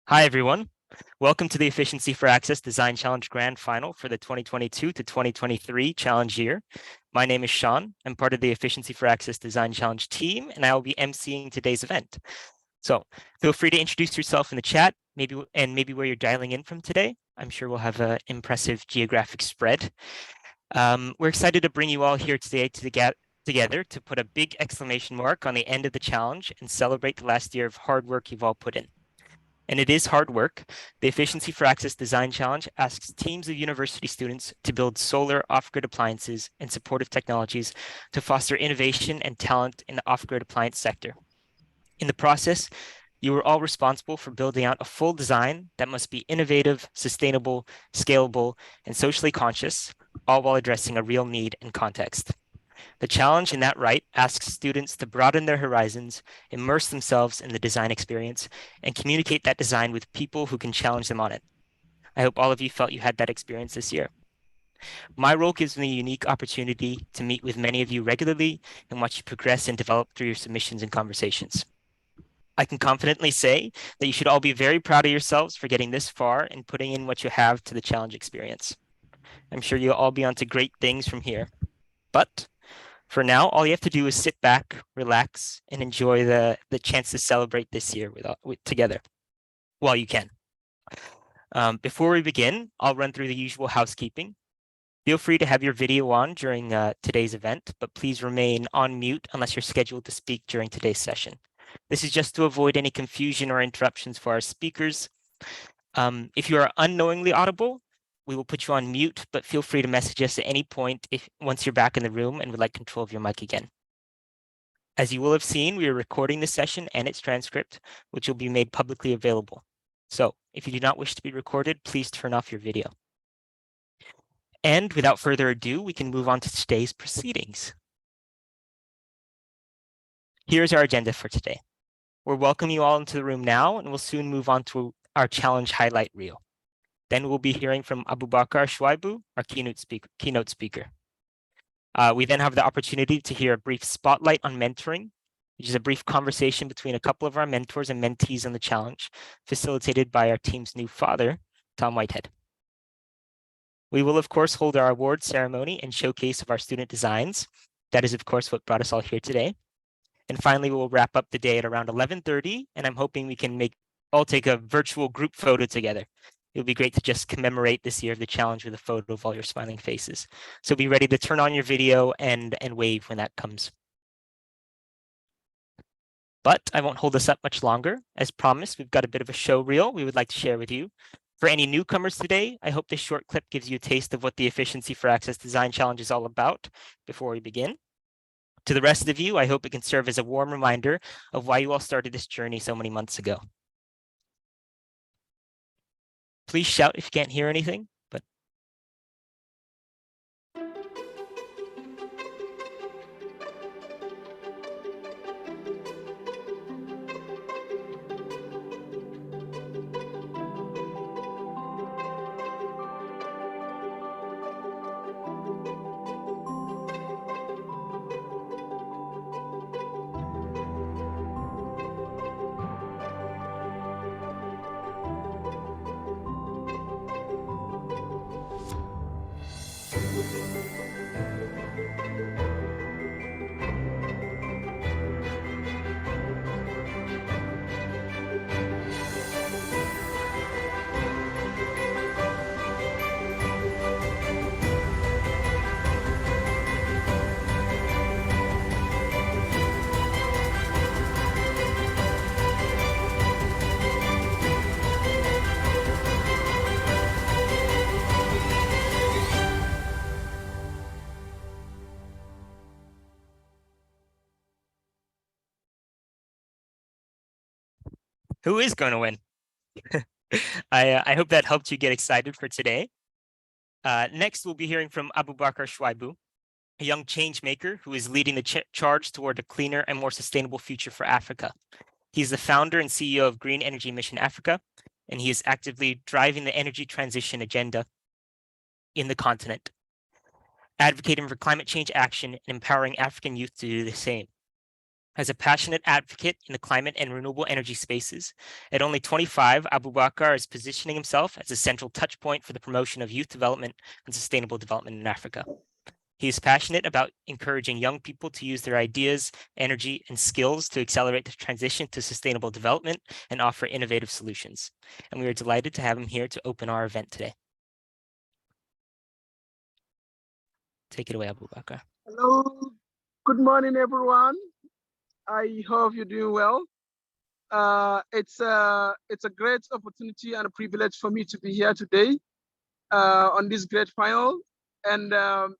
Hi, everyone. Welcome to the Efficiency for Access Design Challenge Grand Final for the 2022 to 2023 challenge year. My name is Sean. I'm part of the Efficiency for Access Design Challenge team, and I will be emceeing today's event. So feel free to introduce yourself in the chat, maybe where you're dialing in from today. I'm sure we'll have an impressive geographic spread. We're excited to bring you all here today together to put a big exclamation mark on the end of the challenge and celebrate the last year of hard work you've all put in. And it is hard work. The Efficiency for Access Design Challenge asks teams of university students to build solar off-grid appliances and supportive technologies to foster innovation and talent in the off-grid appliance sector. In the process, you are all responsible for building out a full design that must be innovative, sustainable, scalable, and socially conscious, all while addressing a real need and context. The challenge in that right asks students to broaden their horizons, immerse themselves in the design experience, and communicate that design with people who can challenge them on it. I hope all of you felt you had that experience this year. My role gives me a unique opportunity to meet with many of you regularly and watch you progress and develop through your submissions and conversations. I can confidently say that you should all be very proud of yourselves for getting this far and putting in what you have to the challenge experience. I'm sure you'll all be on to great things from here. But for now, all you have to do is sit back, relax, and enjoy the chance to celebrate this year together while you can. Before we begin, I'll run through the usual housekeeping. Feel free to have your video on during today's event, but please remain on mute unless you're scheduled to speak during today's session. This is just to avoid any confusion or interruptions for our speakers. If you are unknowingly audible, we will put you on mute, but feel free to message us at any point once you're back in the room and would like control of your mic again. As you will have seen, we are recording this session and its transcript, which will be made publicly available. So if you do not wish to be recorded, please turn off your video. And without further ado, we can move on to today's proceedings. Here's our agenda for today. We'll welcome you all into the room now, and we'll soon move on to our challenge highlight reel. Then we'll be hearing from Abubakar Shuaibu, our keynote speaker. We then have the opportunity to hear a brief spotlight on mentoring, which is a brief conversation between a couple of our mentors and mentees on the challenge, facilitated by our team's new father, Tom Whitehead. We will, of course, hold our award ceremony and showcase of our student designs. That is, of course, what brought us all here today. And finally, we will wrap up the day at around 11:30, and I'm hoping we can all take a virtual group photo together. It would be great to just commemorate this year of the challenge with a photo of all your smiling faces. So be ready to turn on your video and wave when that comes. But I won't hold this up much longer. As promised, we've got a bit of a show reel we would like to share with you. For any newcomers today, I hope this short clip gives you a taste of what the Efficiency for Access Design Challenge is all about before we begin. To the rest of you, I hope it can serve as a warm reminder of why you all started this journey so many months ago. Please shout if you can't hear anything. Who is going to win? I hope that helped you get excited for today. Next, we'll be hearing from Abubakar Shuaibu, a young change maker who is leading the charge toward a cleaner and more sustainable future for Africa. He's the founder and CEO of Green Energy Mission Africa, and he is actively driving the energy transition agenda in the continent, advocating for climate change action and empowering African youth to do the same. As a passionate advocate in the climate and renewable energy spaces, at only 25, Abubakar is positioning himself as a central touch point for the promotion of youth development and sustainable development in Africa. He is passionate about encouraging young people to use their ideas, energy, and skills to accelerate the transition to sustainable development and offer innovative solutions. And we are delighted to have him here to open our event today. Take it away, Abubakar. Hello, good morning, everyone. I hope you're doing well. It's a great opportunity and a privilege for me to be here today on this great panel. And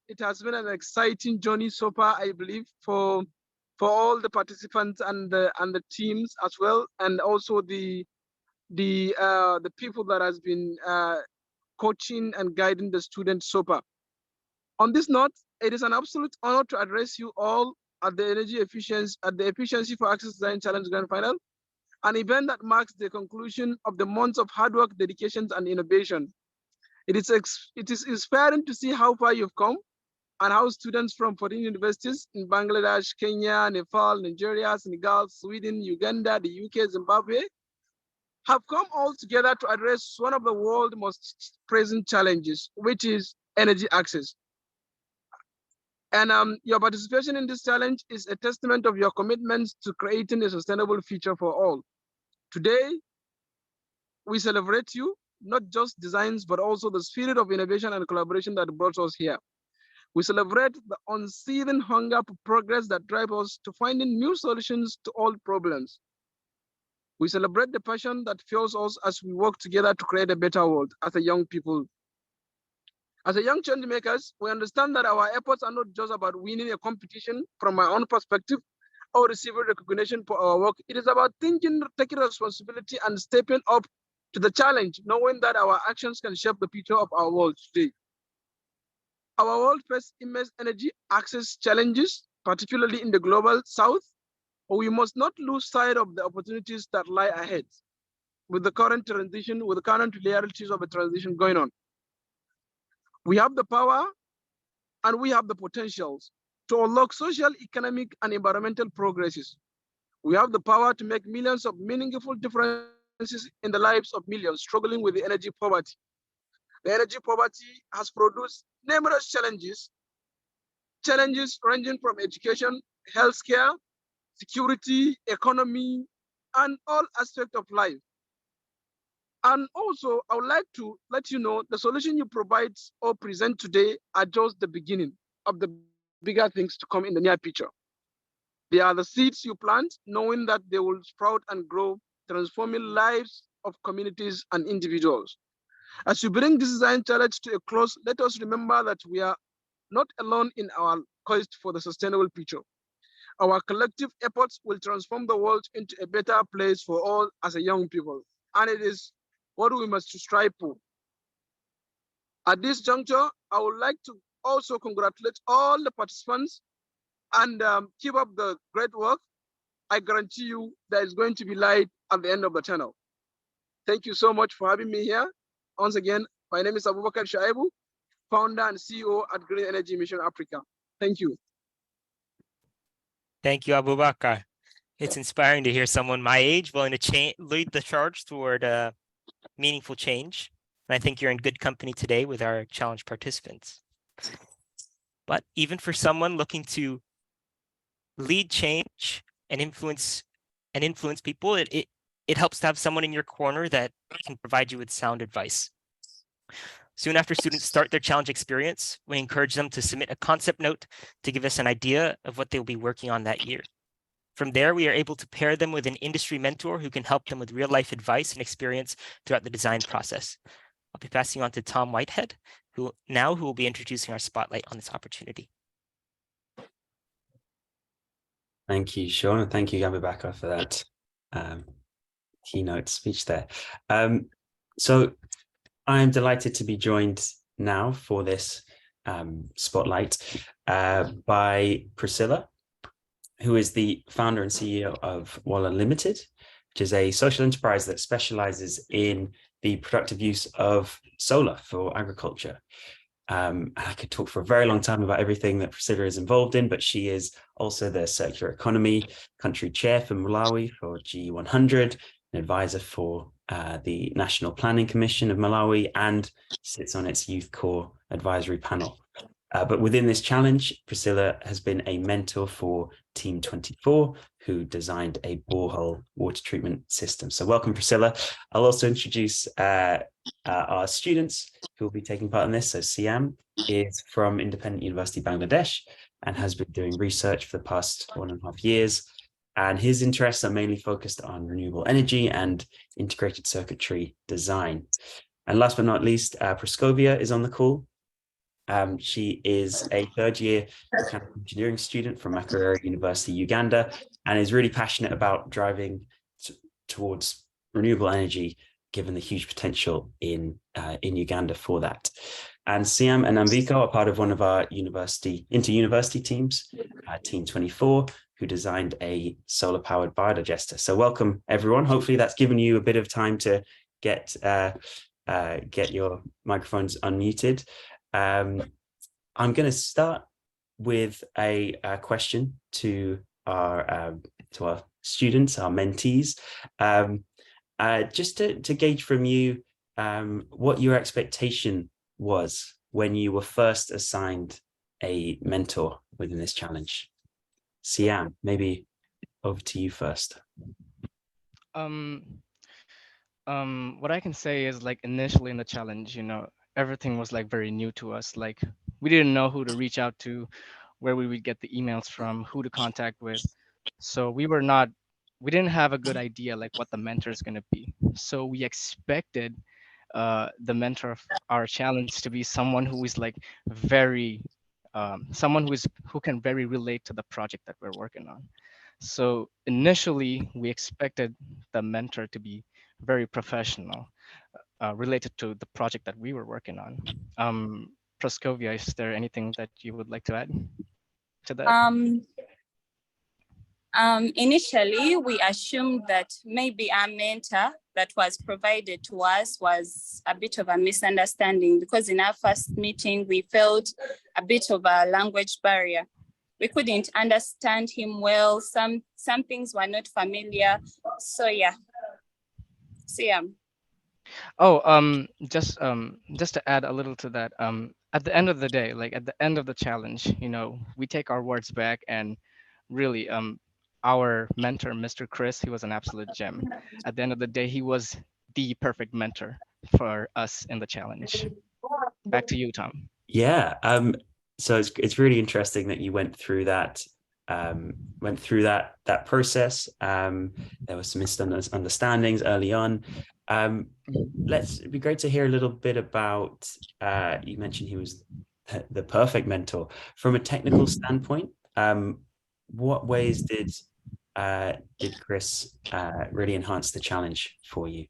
it has been an exciting journey so far, I believe, for all the participants and the teams as well, and also the people that has been coaching and guiding the students so far. On this note, it is an absolute honor to address you all at the Efficiency for Access Design Challenge Grand Final, an event that marks the conclusion of the months of hard work, dedications, and innovation. It is inspiring to see how far you've come and how students from 14 universities in Bangladesh, Kenya, Nepal, Nigeria, Senegal, Sweden, Uganda, the UK, Zimbabwe have come all together to address one of the world's most present challenges, which is energy access. And your participation in this challenge is a testament of your commitment to creating a sustainable future for all. Today, we celebrate you, not just designs, but also the spirit of innovation and collaboration that brought us here. We celebrate the unceasing hunger for progress that drives us to finding new solutions to all problems. We celebrate the passion that fuels us as we work together to create a better world as a young people. As a young change makers, we understand that our efforts are not just about winning a competition from my own perspective or receiving recognition for our work. It is about taking responsibility and stepping up to the challenge, knowing that our actions can shape the future of our world today. Our world faces immense energy access challenges, particularly in the global south, but we must not lose sight of the opportunities that lie ahead with the current realities of the transition going on. We have the power and we have the potentials to unlock social, economic, and environmental progresses. We have the power to make millions of meaningful differences in the lives of millions struggling with the energy poverty. The energy poverty has produced numerous challenges ranging from education, healthcare, security, economy, and all aspects of life. And also, I would like to let you know the solution you provide or present today are just the beginning of the bigger things to come in the near future. They are the seeds you plant, knowing that they will sprout and grow, transforming lives of communities and individuals. As you bring this design challenge to a close, let us remember that we are not alone in our quest for the sustainable future. Our collective efforts will transform the world into a better place for all as a young people. And it is what we must strive for. At this juncture, I would like to also congratulate all the participants and keep up the great work. I guarantee you there is going to be light at the end of the tunnel. Thank you so much for having me here. Once again, my name is Abubakar Shuaibu, founder and CEO at Green Energy Mission Africa. Thank you. Thank you, Abubakar. It's inspiring to hear someone my age willing to lead the charge toward meaningful change. And I think you're in good company today with our challenge participants. But even for someone looking to lead change and influence people, it helps to have someone in your corner that can provide you with sound advice. Soon after students start their challenge experience, we encourage them to submit a concept note to give us an idea of what they'll be working on that year. From there, we are able to pair them with an industry mentor who can help them with real-life advice and experience throughout the design process. I'll be passing on to Tom Whitehead, who will be introducing our spotlight on this opportunity. Thank you, Sean, and thank you, Abubakar, for that keynote speech there. So I'm delighted to be joined now for this spotlight by Priscilla, who is the founder and CEO of Walla Limited, which is a social enterprise that specializes in the productive use of solar for agriculture. I could talk for a very long time about everything that Priscilla is involved in, but she is also the circular economy country chair for Malawi for G100, an advisor for the National Planning Commission of Malawi, and sits on its Youth Core Advisory Panel. But within this challenge, Priscilla has been a mentor for Team 24, who designed a borehole water treatment system. So welcome, Priscilla. I'll also introduce our students who will be taking part in this. So Siam is from Independent University Bangladesh and has been doing research for the past 1.5 years. And his interests are mainly focused on renewable energy and integrated circuitry design. And last but not least, Praskovia is on the call. She is a third-year mechanical engineering student from Makerere University, Uganda, and is really passionate about driving towards renewable energy, given the huge potential in Uganda for that. And Siam and Amvika are part of one of our inter-university teams, Team 24, who designed a solar-powered biodigester. So welcome, everyone. Hopefully that's given you a bit of time to get your microphones unmuted. I'm going to start with a question to our students, our mentees, just to gauge from you what your expectation was when you were first assigned a mentor within this challenge. Siam, maybe over to you first. What I can say is, like, initially in the challenge, everything was like very new to us. Like, we didn't know who to reach out to, where we would get the emails from, who to contact with. So we didn't have a good idea like what the mentor is going to be. So we expected the mentor of our challenge to be someone who is like very someone who can very relate to the project that we're working on. So initially we expected the mentor to be very professional, related to the project that we were working on. Praskovia, is there anything that you would like to add to that? Initially, we assumed that maybe our mentor that was provided to us was a bit of a misunderstanding, because in our first meeting, we felt a bit of a language barrier. We couldn't understand him well. Some things were not familiar. So yeah. Just to add a little to that, at the end of the day, like at the end of the challenge, we take our words back, and really, our mentor, Mr. Chris, he was an absolute gem. At the end of the day, he was the perfect mentor for us in the challenge. Back to you, Tom. Yeah. So it's really interesting that you went through that process. There was some misunderstandings early on. It'd be great to hear a little bit about, you mentioned he was the perfect mentor. From a technical standpoint, what ways did Chris really enhance the challenge for you?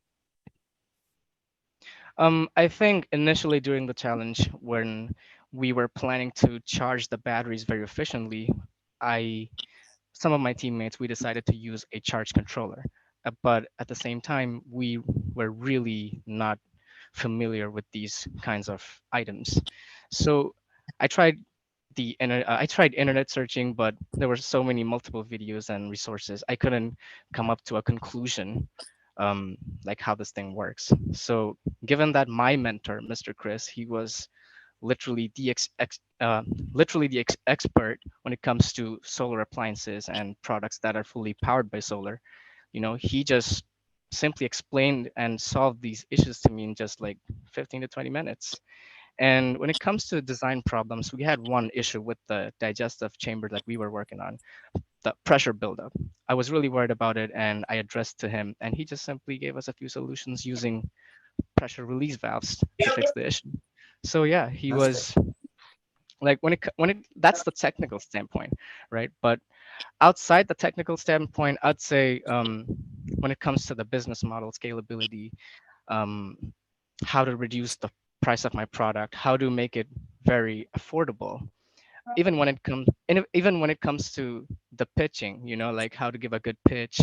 I think initially during the challenge, when we were planning to charge the batteries very efficiently, some of my teammates, we decided to use a charge controller. But at the same time, we were really not familiar with these kinds of items. So I tried internet searching, but there were so many multiple videos and resources. I couldn't come up to a conclusion, like how this thing works. So given that my mentor, Mr. Chris, he was literally the expert when it comes to solar appliances and products that are fully powered by solar, he just simply explained and solved these issues to me in just like 15 to 20 minutes. And when it comes to design problems, we had one issue with the digestive chamber that we were working on, the pressure buildup. I was really worried about it, and I addressed to him, and he just simply gave us a few solutions using pressure release valves to fix the issue. So yeah, he was like, that's the technical standpoint, right? But outside the technical standpoint, I'd say when it comes to the business model, scalability, how to reduce the price of my product, how to make it very affordable, even when it comes to the pitching, like how to give a good pitch,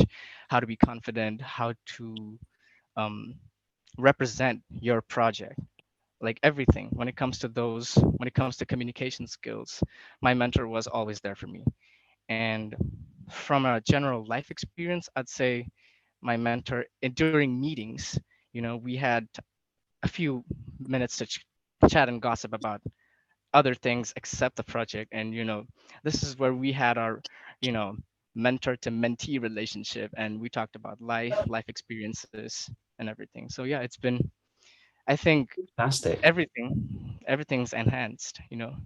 how to be confident, how to represent your project. like everything when it comes to those, when it comes to communication skills, my mentor was always there for me. And from a general life experience, I'd say my mentor during meetings, we had a few minutes to chat and gossip about other things except the project. And this is where we had our you know mentor to mentee relationship, and we talked about life experiences and everything. So yeah, it's been, I think, Fantastic. everything's enhanced.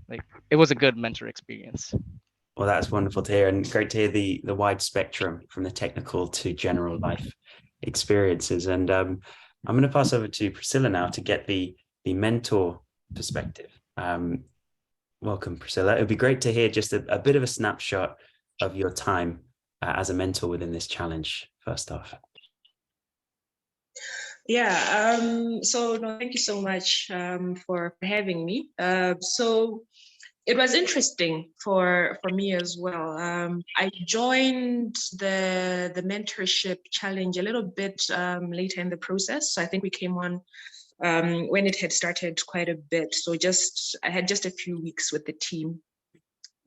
Like, it was a good mentor experience. Well, that's wonderful to hear, and great to hear the wide spectrum from the technical to general life experiences. And I'm going to pass over to Priscilla now to get the mentor perspective. Welcome, Priscilla. It would be great to hear just a bit of a snapshot of your time as a mentor within this challenge, first off. Yeah, so no, thank you so much for having me. So it was interesting for me as well. I joined the mentorship challenge a little bit later in the process. So I think we came on when it had started quite a bit. So I had just a few weeks with the team,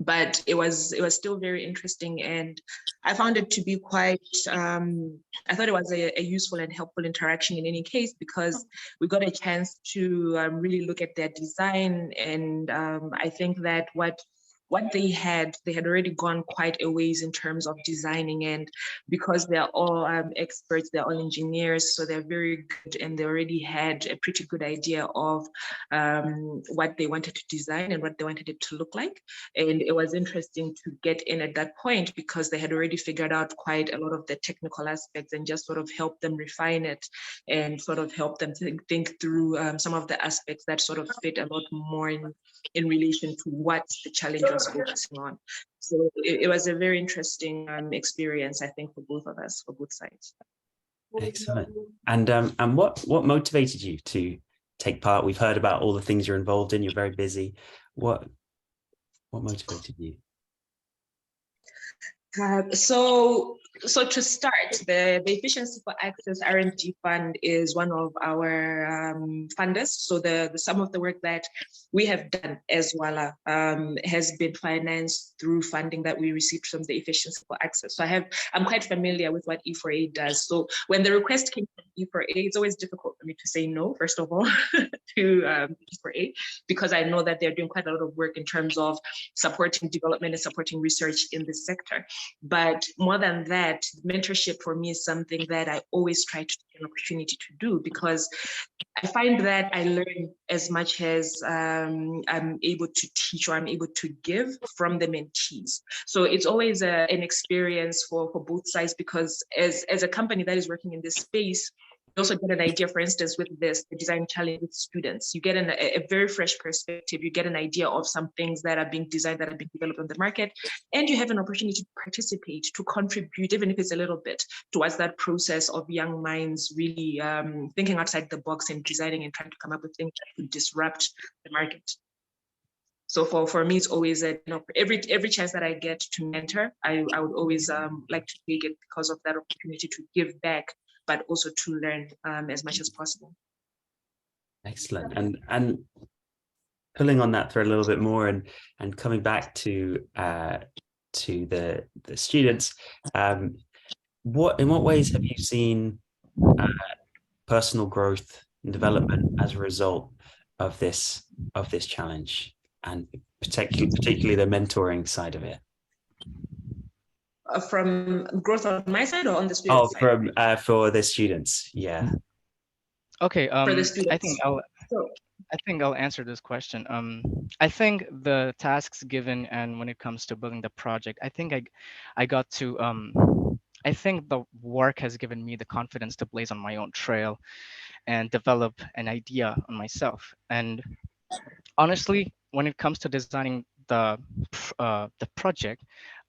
but it was still very interesting, and I found it to be quite I thought it was a useful and helpful interaction in any case, because we got a chance to really look at their design. And I think that what they had already gone quite a ways in terms of designing, and because they're all experts, they're all engineers, so they're very good, and they already had a pretty good idea of what they wanted to design and what they wanted it to look like. And it was interesting to get in at that point, because they had already figured out quite a lot of the technical aspects, and just sort of help them refine it, and sort of help them think through some of the aspects that sort of fit a lot more in relation to what the challenge was focusing on. So it was a very interesting experience, I think, for both of us, for both sides. Excellent. And what motivated you to take part? We've heard about all the things you're involved in. You're very busy. What motivated you? So to start, the Efficiency for Access R&D Fund is one of our funders. So the some of the work that we have done as WALA has been financed through funding that we received from the Efficiency for Access. So I'm quite familiar with what E4A does. So when the request came from E4A, it's always difficult for me to say no, first of all, to E4A, because I know that they're doing quite a lot of work in terms of supporting development and supporting research in this sector. But more than that, mentorship for me is something that I always try to take an opportunity to do, because I find that I learn as much as I'm able to teach, or I'm able to give from the mentees. So it's always an experience for both sides, because as a company that is working in this space, you also get an idea, for instance, with the design challenge with students, you get a very fresh perspective. You get an idea of some things that are being designed, that are being developed on the market, and you have an opportunity to participate, to contribute, even if it's a little bit, towards that process of young minds really thinking outside the box and designing and trying to come up with things that could disrupt the market. So for me, it's always every chance that I get to mentor, I would always like to take it, because of that opportunity to give back, but also to learn as much as possible. Excellent. And pulling on that thread a little bit more, and coming back to the students, in what ways have you seen personal growth and development as a result of this challenge, and particularly the mentoring side of it? From growth on my side or on the students' side? For the students, yeah. Okay. For the students. I think I'll answer this question. I think the tasks given, and when it comes to building the project, I think I got to I think the work has given me the confidence to blaze on my own trail and develop an idea on myself. And honestly, when it comes to designing the project,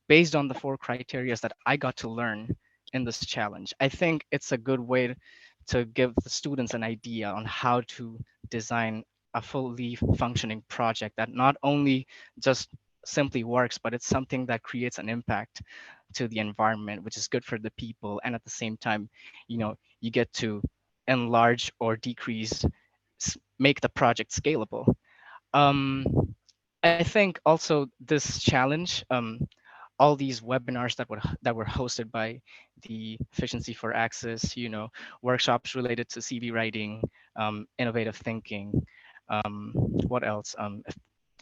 based on the 4 criteria that I got to learn in this challenge, I think it's a good way to give the students an idea on how to design a fully functioning project that not only just simply works, but it's something that creates an impact to the environment, which is good for the people. And at the same time, you get to enlarge or decrease make the project scalable. I think also this challenge, all these webinars that were hosted by the Efficiency for Access, workshops related to CV writing, innovative thinking, what else?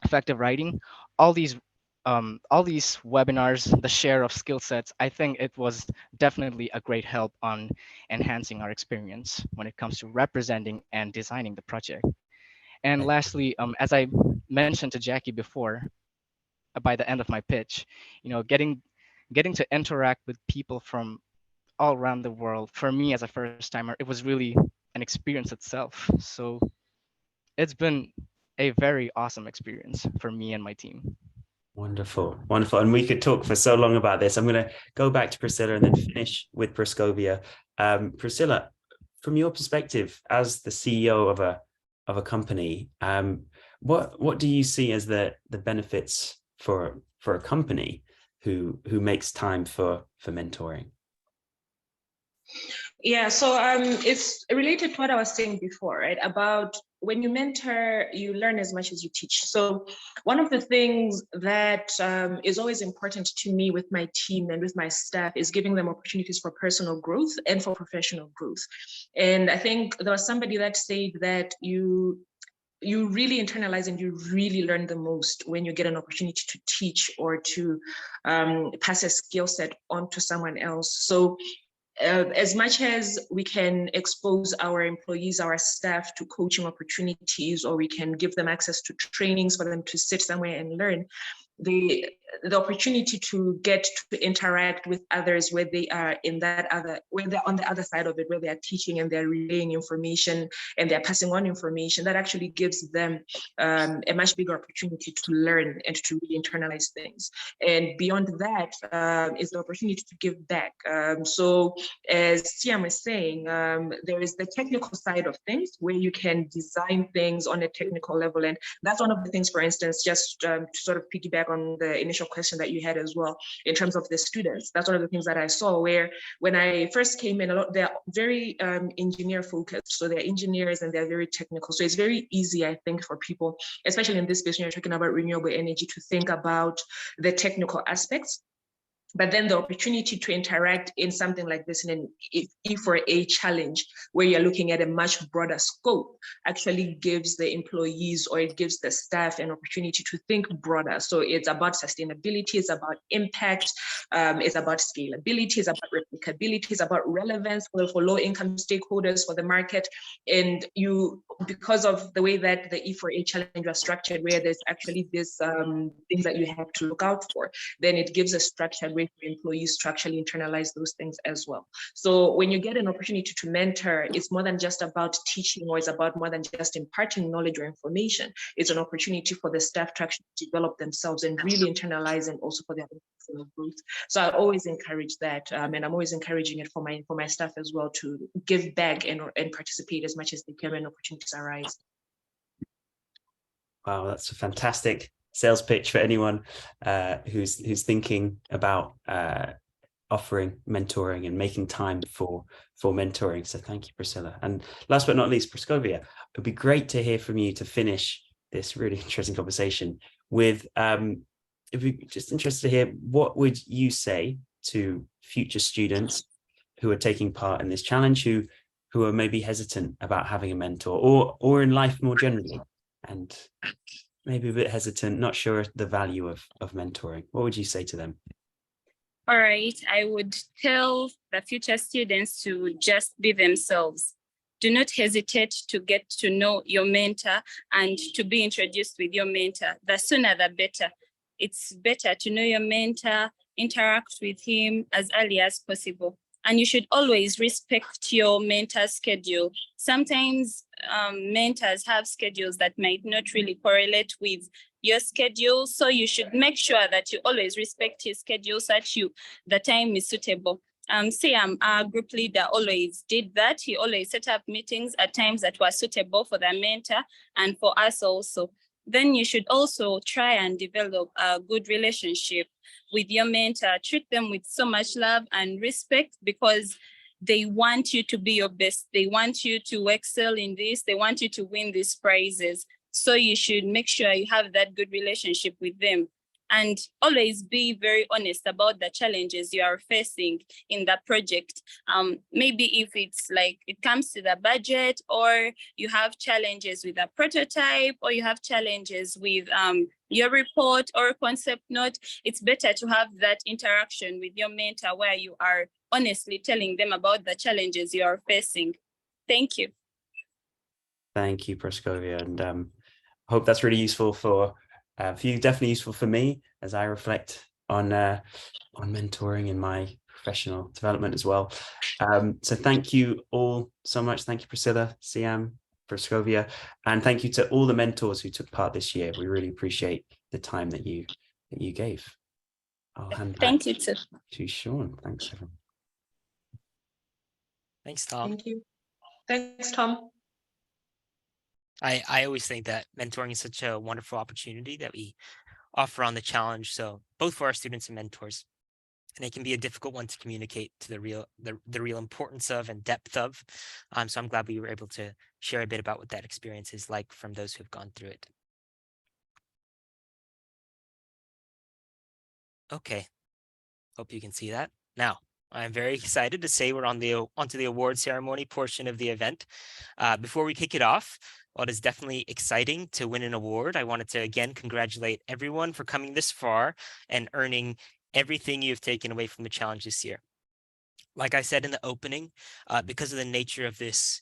Effective writing, all these webinars, the share of skill sets, I think it was definitely a great help on enhancing our experience when it comes to representing and designing the project. And lastly, as I mentioned to Jackie before, by the end of my pitch, getting to interact with people from all around the world, for me as a first timer, it was really an experience itself. So it's been a very awesome experience for me and my team. Wonderful, wonderful. And we could talk for so long about this. I'm going to go back to Priscilla and then finish with Praskovia. Priscilla, from your perspective as the CEO of a company, what do you see as the benefits for a company who makes time for mentoring? Yeah, so it's related to what I was saying before, right? About when you mentor, you learn as much as you teach. So one of the things that is always important to me with my team and with my staff is giving them opportunities for personal growth and for professional growth. And I think there was somebody that said that you really internalize and you really learn the most when you get an opportunity to teach or to pass a skill set on to someone else. So as much as we can expose our employees, our staff to coaching opportunities, or we can give them access to trainings for them to sit somewhere and learn, the opportunity to get to interact with others where they are where they're on the other side of it, where they are teaching and they're relaying information and they're passing on information, that actually gives them a much bigger opportunity to learn and to really internalize things. And beyond that is the opportunity to give back. So as Siam was saying, there is the technical side of things where you can design things on a technical level. And that's one of the things, for instance, just to sort of piggyback on the initial question that you had as well, in terms of the students. That's one of the things that I saw, where when I first came in, they're very engineer focused. So they're engineers and they're very technical. So it's very easy, I think, for people, especially in this space when you're talking about renewable energy, to think about the technical aspects. But then the opportunity to interact in something like this, in an E4A challenge, where you're looking at a much broader scope, actually gives the employees or it gives the staff an opportunity to think broader. So it's about sustainability, it's about impact, it's about scalability, it's about replicability, it's about relevance for low-income stakeholders, for the market. And because of the way that the E4A challenge was structured, where there's actually this things that you have to look out for, then it gives a structured way for employees to actually internalize those things as well. So when you get an opportunity to mentor, it's more than just about teaching, or it's about more than just imparting knowledge or information. It's an opportunity for the staff to actually develop themselves and really internalize, and also for their own growth. So I always encourage that, and I'm always encouraging it for my staff as well, to give back and participate as much as they can when opportunities arise. Wow, that's a fantastic sales pitch for anyone who's thinking about offering mentoring and making time for mentoring. So thank you, Priscilla. And last but not least, Praskovia, it'd be great to hear from you to finish this really interesting conversation with, if we just interested to hear, what would you say to future students who are taking part in this challenge, who are maybe hesitant about having a mentor, or in life more generally, and maybe a bit hesitant, not sure the value of mentoring? What would you say to them? All right, I would tell the future students to just be themselves. Do not hesitate to get to know your mentor and to be introduced with your mentor. The sooner the better. It's better to know your mentor, interact with him as early as possible. And you should always respect your mentor's schedule. Sometimes mentors have schedules that might not really correlate with your schedule. So you should make sure that you always respect his schedule such the time is suitable. Siam, our group leader, always did that. He always set up meetings at times that were suitable for the mentor and for us also. Then you should also try and develop a good relationship with your mentor. Treat them with so much love and respect, because they want you to be your best. They want you to excel in this. They want you to win these prizes. So you should make sure you have that good relationship with them. And always be very honest about the challenges you are facing in the project. Maybe if it's like it comes to the budget, or you have challenges with a prototype, or you have challenges with your report or concept note, it's better to have that interaction with your mentor where you are honestly telling them about the challenges you are facing. Thank you. Thank you, Praskovia, and I hope that's really useful for you. Definitely useful for me as I reflect on mentoring in my professional development as well. So thank you all so much. Thank you, Priscilla, Siam, Praskovia, and thank you to all the mentors who took part this year. We really appreciate the time that you gave. I'll hand back Thank you too. to Sean. Thanks, everyone. Thanks, Tom. Thank you. Thanks, Tom. I always think that mentoring is such a wonderful opportunity that we offer on the challenge. So both for our students and mentors, and it can be a difficult one to communicate to the real importance of and depth of. So I'm glad we were able to share a bit about what that experience is like from those who've gone through it. Okay, hope you can see that. Now, I'm very excited to say we're onto the award ceremony portion of the event. Before we kick it off, while it is definitely exciting to win an award, I wanted to again congratulate everyone for coming this far and earning everything you've taken away from the challenge this year. Like I said in the opening, because of the nature of this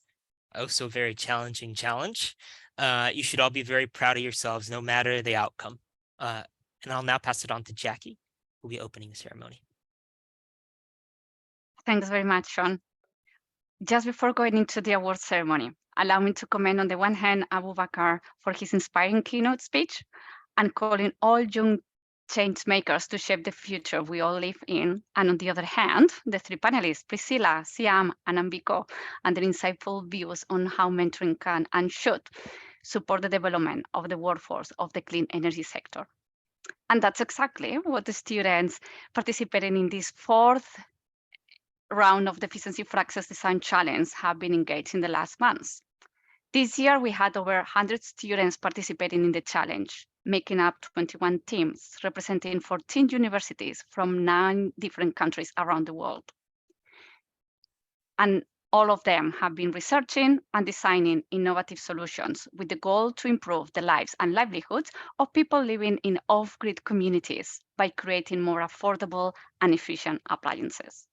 also very challenging challenge, you should all be very proud of yourselves, no matter the outcome. And I'll now pass it on to Jackie, who will be opening the ceremony. Thanks very much, Sean. Just before going into the award ceremony, allow me to commend on the one hand Abubakar for his inspiring keynote speech and calling all young change makers to shape the future we all live in. And on the other hand, the three panelists, Priscilla, Siam, and Ambiko, and their insightful views on how mentoring can and should support the development of the workforce of the clean energy sector. And that's exactly what the students participating in this fourth round of the Efficiency for Access Design Challenge have been engaged in the last months. This year, we had over 100 students participating in the challenge, making up 21 teams, representing 14 universities from 9 different countries around the world. And all of them have been researching and designing innovative solutions with the goal to improve the lives and livelihoods of people living in off-grid communities by creating more affordable and efficient appliances.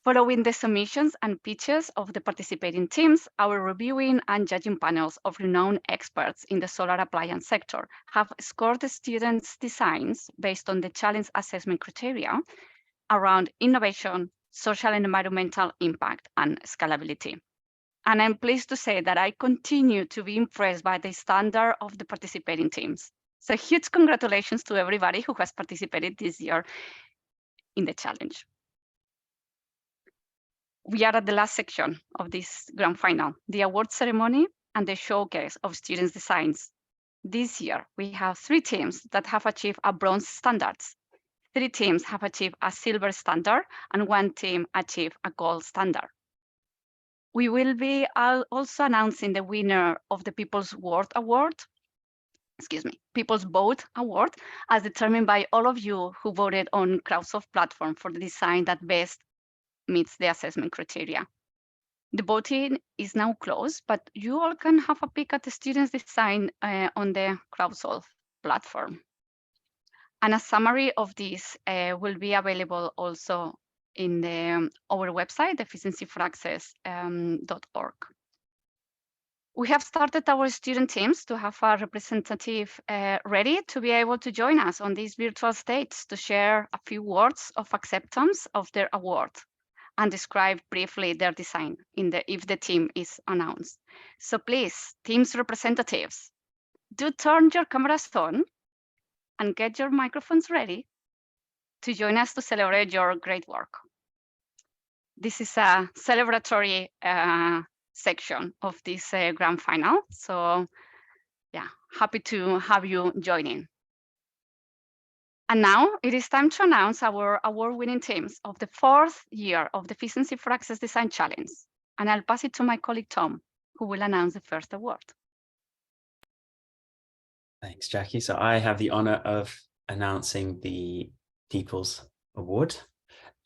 Following the submissions and pitches of the participating teams, our reviewing and judging panels of renowned experts in the solar appliance sector have scored the students' designs based on the challenge assessment criteria around innovation, social and environmental impact, and scalability. And I'm pleased to say that I continue to be impressed by the standard of the participating teams. So huge congratulations to everybody who has participated this year in the challenge. We are at the last section of this grand final, the award ceremony and the showcase of students' designs. This year, we have 3 teams that have achieved a bronze standard, 3 teams have achieved a silver standard, and 1 team achieved a gold standard. We will be also announcing the winner of the People's Vote Award, as determined by all of you who voted on Crowdsource platform for the design that best meets the assessment criteria. The voting is now closed, but you all can have a peek at the students' design on the Crowdsource platform. And a summary of this will be available also in our website, efficiencyforaccess.org. We have started our student teams to have a representative ready to be able to join us on this virtual stage to share a few words of acceptance of their award and describe briefly their design if the team is announced. So please, team's representatives, do turn your cameras on and get your microphones ready to join us to celebrate your great work. This is a celebratory section of this grand final. So yeah, happy to have you join in. And now it is time to announce our award-winning teams of the 4th year of the Efficiency for Access Design Challenge. And I'll pass it to my colleague, Tom, who will announce the first award. Thanks, Jackie. So I have the honor of announcing the People's Award.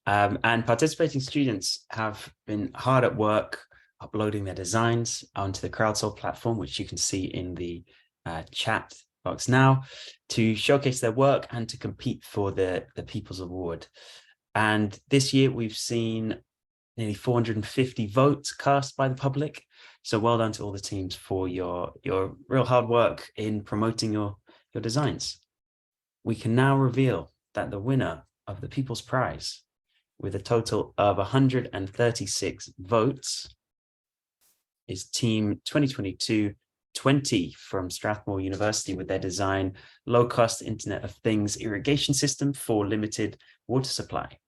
And participating students have been hard at work uploading their designs onto the CrowdSolve platform, which you can see in the chat box now, to showcase their work and to compete for the People's Award. And this year we've seen nearly 450 votes cast by the public. So well done to all the teams for your real hard work in promoting your designs. We can now reveal that the winner of the People's Prize, with a total of 136 votes, is Team 2022-20 from Strathmore University with their design low-cost Internet of Things irrigation system for limited water supply.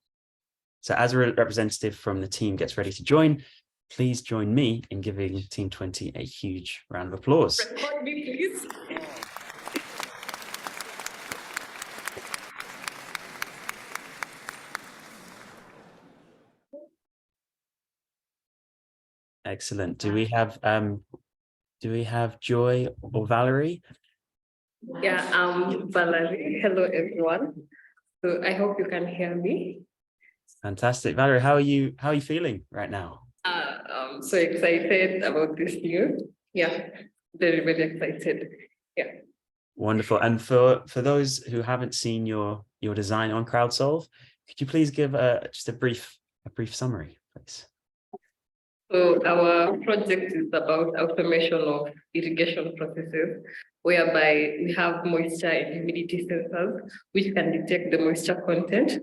So as a representative from the team gets ready to join, please join me in giving Team 20 a huge round of applause. Record me, please. Excellent. Do we have Joy or Valerie? Yeah, I'm Valerie. Hello, everyone. So I hope you can hear me. Fantastic. Valerie, how are you feeling right now? I'm so excited about this news. Yeah, very, very excited. Yeah. Wonderful. And for those who haven't seen your design on CrowdSolve, could you please give just a brief summary, please? So our project is about automation of irrigation processes, whereby we have moisture and humidity sensors, which can detect the moisture content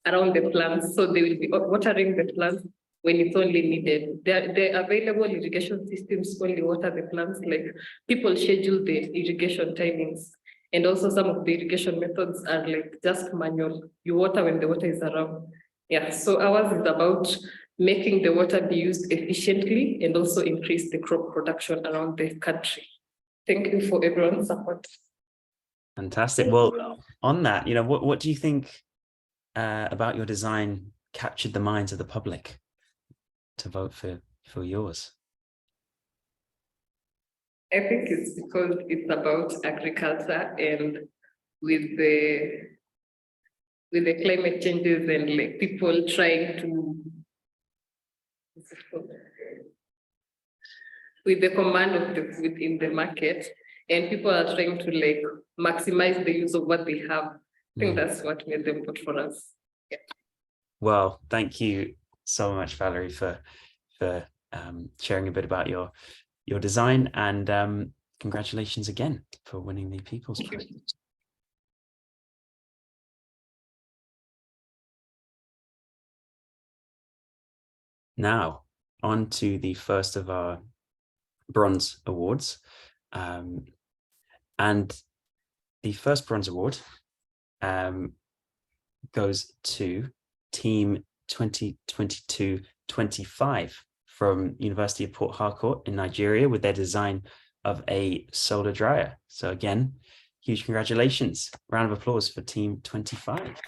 around the plants. So they will be watering the plants when it's only needed. The available irrigation systems only water the plants, like people schedule the irrigation timings. And also some of the irrigation methods are like just manual. You water when the water is around. Yeah, so ours is about making the water be used efficiently and also increase the crop production around the country. Thank you for everyone's support. Fantastic. Well, on that, what do you think about your design captured the minds of the public to vote for yours? I think it's because it's about agriculture, and with the climate changes and like people trying to, with the command of the food in the market, and people are trying to like maximize the use of what they have. I think that's what made them vote for us. Yeah. Well, thank you so much, Valerie, for sharing a bit about your design, and congratulations again for winning the People's Prize. Now, on to the first of our bronze awards. And the first bronze award goes to Team 2022-25 from University of Port Harcourt in Nigeria with their design of a solar dryer. So again, huge congratulations. Round of applause for Team 25.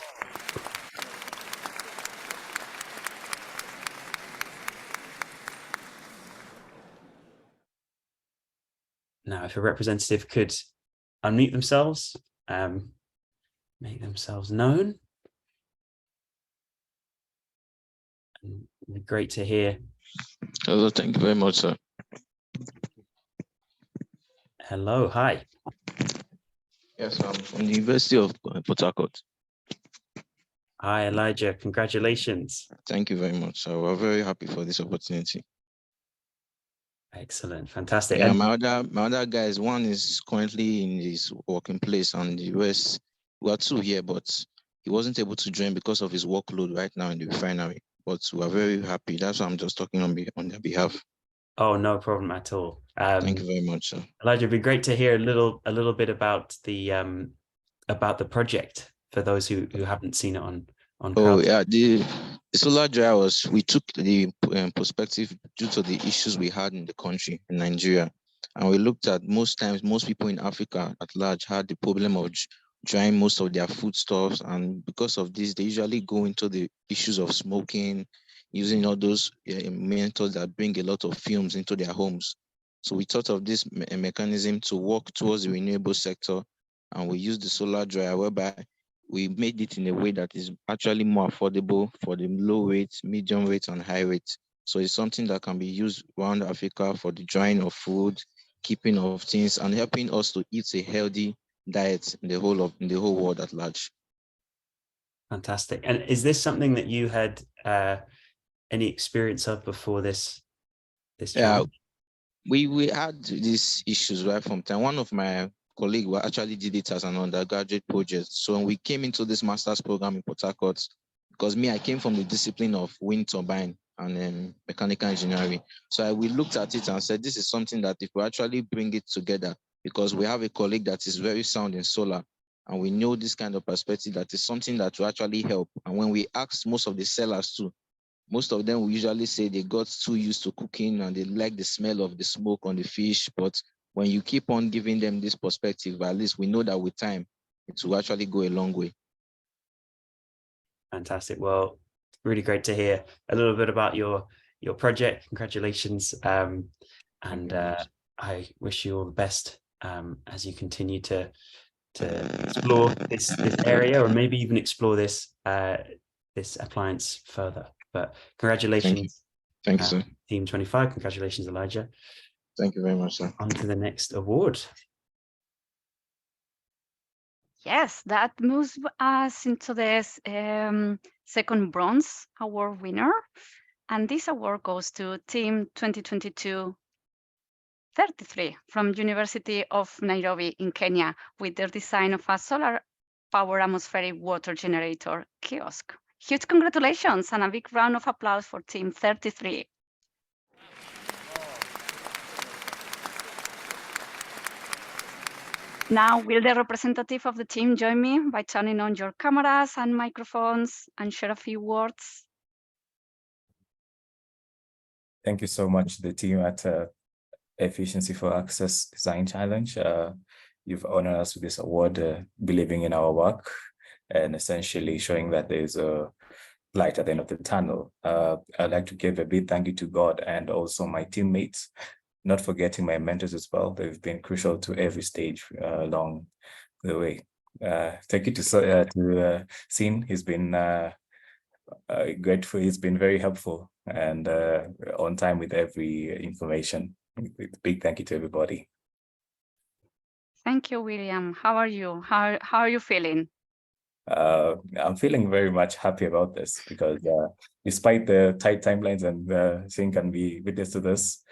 Now, if a representative could unmute themselves, make themselves known. And it'd be great to hear. Hello, thank you very much, sir. Hello, hi. Yes, I'm from the University of Port Harcourt. Hi, Elijah. Congratulations. Thank you very much, sir. We're very happy for this opportunity. Excellent, fantastic. Yeah, And my other guys, one is currently in his working place, and the rest, we are two here, but he wasn't able to join because of his workload right now in the refinery. But we are very happy. That's why I'm just talking on their behalf. oh, no problem at all. Thank you very much, sir. Elijah, it'd be great to hear a little bit about the project for those who haven't seen it on Oh, Crowd. yeah, the solar dryer we took the perspective due to the issues we had in the country, in Nigeria. And we looked at most times, most people in Africa at large had the problem of drying most of their foodstuffs. And because of this, they usually go into the issues of smoking, using all those methods that bring a lot of fumes into their homes. So we thought of this mechanism to work towards the renewable sector, and we used the solar dryer, whereby we made it in a way that is actually more affordable for the low rate, medium rate, and high rate. So it's something that can be used around Africa for the drying of food, keeping of things, and helping us to eat a healthy diet in the whole world at large. Fantastic. And is this something that you had any experience of before this challenge? We had these issues right from time. One of my colleagues actually did it as an undergraduate project. So when we came into this master's program in Port Harcourt, because I came from the discipline of wind turbine and mechanical engineering. So we looked at it and said, this is something that if we actually bring it together, because we have a colleague that is very sound in solar, and we know this kind of perspective, that is something that will actually help. And when we asked most of the sellers too, most of them will usually say they got too used to cooking and they like the smell of the smoke on the fish. But when you keep on giving them this perspective, at least we know that with time, it will actually go a long way. Fantastic. Well, really great to hear a little bit about your project. Congratulations. And I wish you all the best as you continue to explore this area, or maybe even explore this appliance further. But congratulations. Thank you, sir. Team 25. Congratulations, Elijah. Thank you very much, sir. On to the next award. Yes, that moves us into this second bronze award winner. And this award goes to Team 2022-33 from University of Nairobi in Kenya, with their design of a solar power atmospheric water generator kiosk. Huge congratulations and a big round of applause for Team 33. Now, will the representative of the team join me by turning on your cameras and microphones and share a few words? Thank you so much, the team at Efficiency for Access Design Challenge. You've honored us with this award, believing in our work and essentially showing that there's a light at the end of the tunnel. I'd like to give a big thank you to God and also my teammates, not forgetting my mentors as well. They've been crucial to every stage along the way. Thank you to Sin. He's been grateful. He's been very helpful and on time with every information. Big thank you to everybody. Thank you, William. How are you? How are you feeling? I'm feeling very much happy about this because despite the tight timelines and Sin can be witness to this,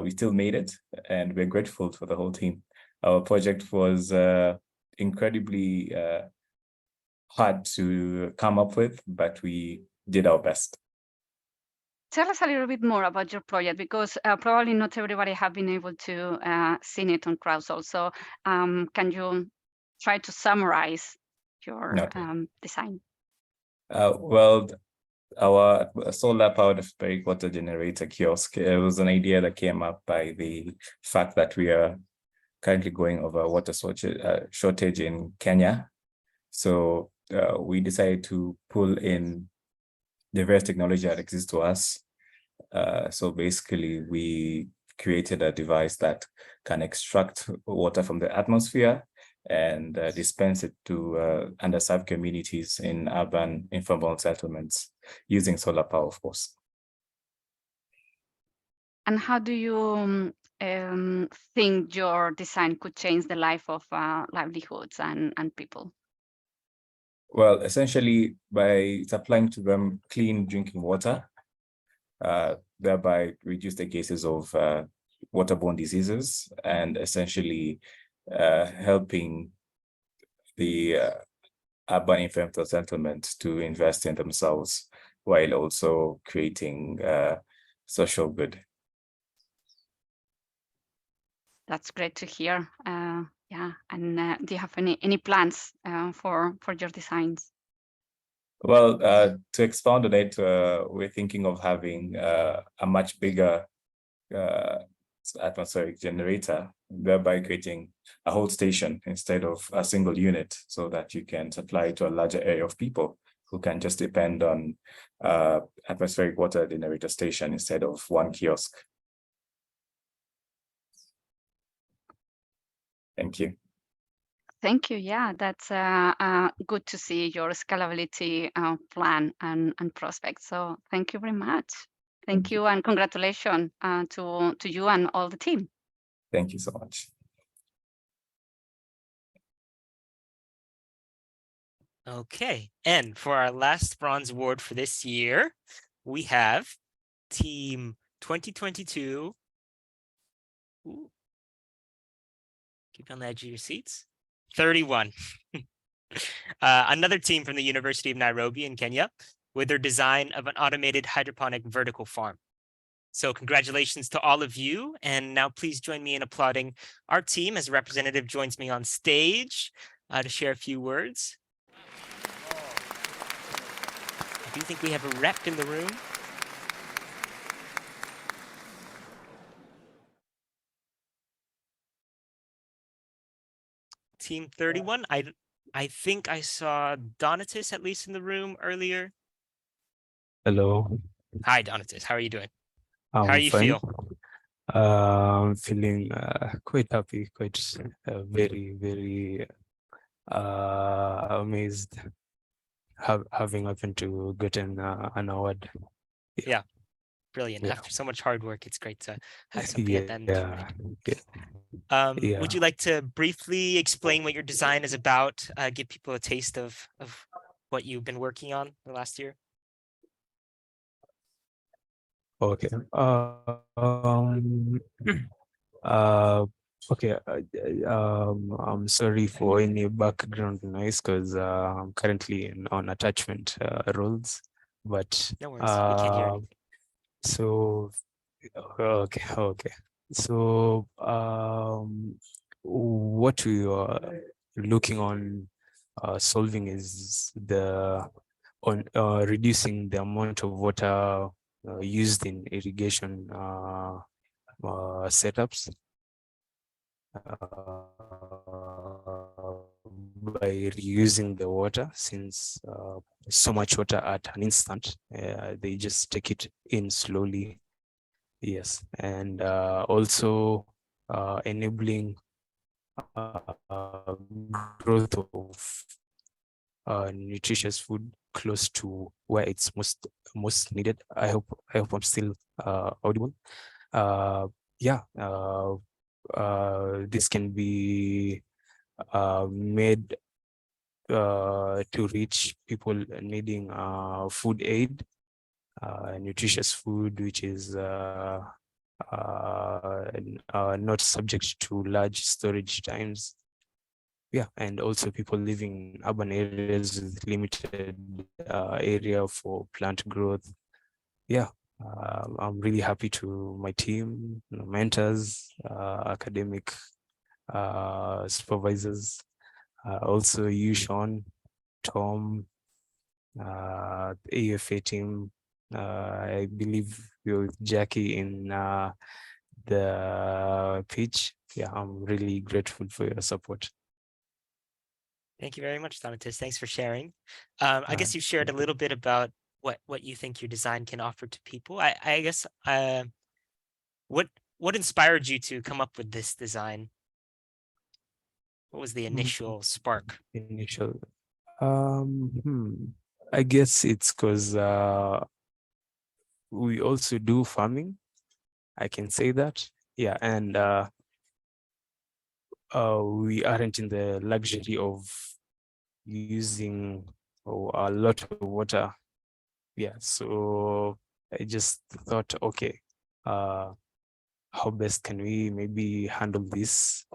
we still made it, and we're grateful for the whole team. Our project was incredibly hard to come up with, but we did our best. Tell us a little bit more about your project, because probably not everybody have been able to see it on Crowdsource. So can you try to summarize your design? Well, our solar-powered atmospheric water generator kiosk, it was an idea that came up by the fact that we are currently going over water shortage in Kenya. So we decided to pull in the various technology that exists to us. So basically, we created a device that can extract water from the atmosphere and dispense it to underserved communities in urban informal settlements using solar power, of course. And how do you think your design could change the life of livelihoods and people? Well, essentially by supplying to them clean drinking water, thereby reduce the cases of waterborne diseases, and essentially helping the urban informal settlements to invest in themselves while also creating social good. That's great to hear. Yeah, and do you have any plans for your designs? Well, to expound on it, we're thinking of having a much bigger atmospheric generator, thereby creating a whole station instead of a single unit, so that you can supply to a larger area of people who can just depend on atmospheric water generator station instead of one kiosk. Thank you. Thank you. Yeah, that's good to see your scalability plan and prospects. So thank you very much. Thank you and congratulations to you and all the team. Thank you so much. Okay, and for our last bronze award for this year, we have team 2022. Ooh. Keep on the edge of your seats. 31. Another team from the University of Nairobi in Kenya with their design of an automated hydroponic vertical farm. So congratulations to all of you. And now please join me in applauding our team as a representative joins me on stage to share a few words. Do you think we have a rep in the room? Team 31. I think I saw Donatus at least in the room earlier. Hello. Hi, Donatus. How are you doing? I'm How do you fine. feel? I'm feeling quite happy, quite very, very amazed having happened to get an award. Yeah, brilliant. Yeah. After so much hard work, it's great to have something at the end. Yeah. Would you like to briefly explain what your design is about? Give people a taste of what you've been working on the last year? Okay. Okay. I'm sorry for any background noise because I'm currently on attachment roles, but No worries. We can't hear anything. so okay. So what we are looking on solving is reducing the amount of water used in irrigation setups by reusing the water, since so much water at an instant, they just take it in slowly. Yes, and also enabling growth of nutritious food close to where it's most needed. I hope I'm still audible. This can be made to reach people needing food aid, nutritious food, which is not subject to large storage times. Yeah, and also people living in urban areas with limited area for plant growth. Yeah, I'm really happy to my team, mentors, academic supervisors, also you, Sean, Tom, the AFA team. I believe you're with Jackie in the pitch. Yeah, I'm really grateful for your support. Thank you very much, Donatus. Thanks for sharing. I guess you shared a little bit about what you think your design can offer to people. I guess what inspired you to come up with this design? What was the initial spark? I guess it's because we also do farming. I can say that. Yeah, and we aren't in the luxury of using a lot of water. Yeah, so I just thought, okay, how best can we maybe handle this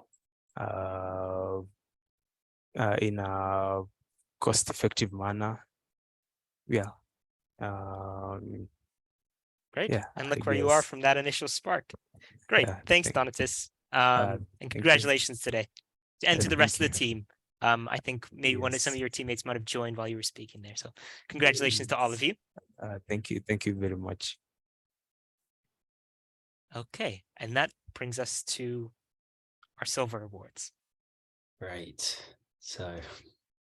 in a cost-effective manner? Yeah. Great. Yeah, and look where you are from that initial spark. Great. Thanks, Donatus. And congratulations today. And to the rest of the team. I think maybe some of your teammates might have joined while you were speaking there. So congratulations to all of you. Thank you. Thank you very much. Okay, and that brings us to our silver awards. Right. So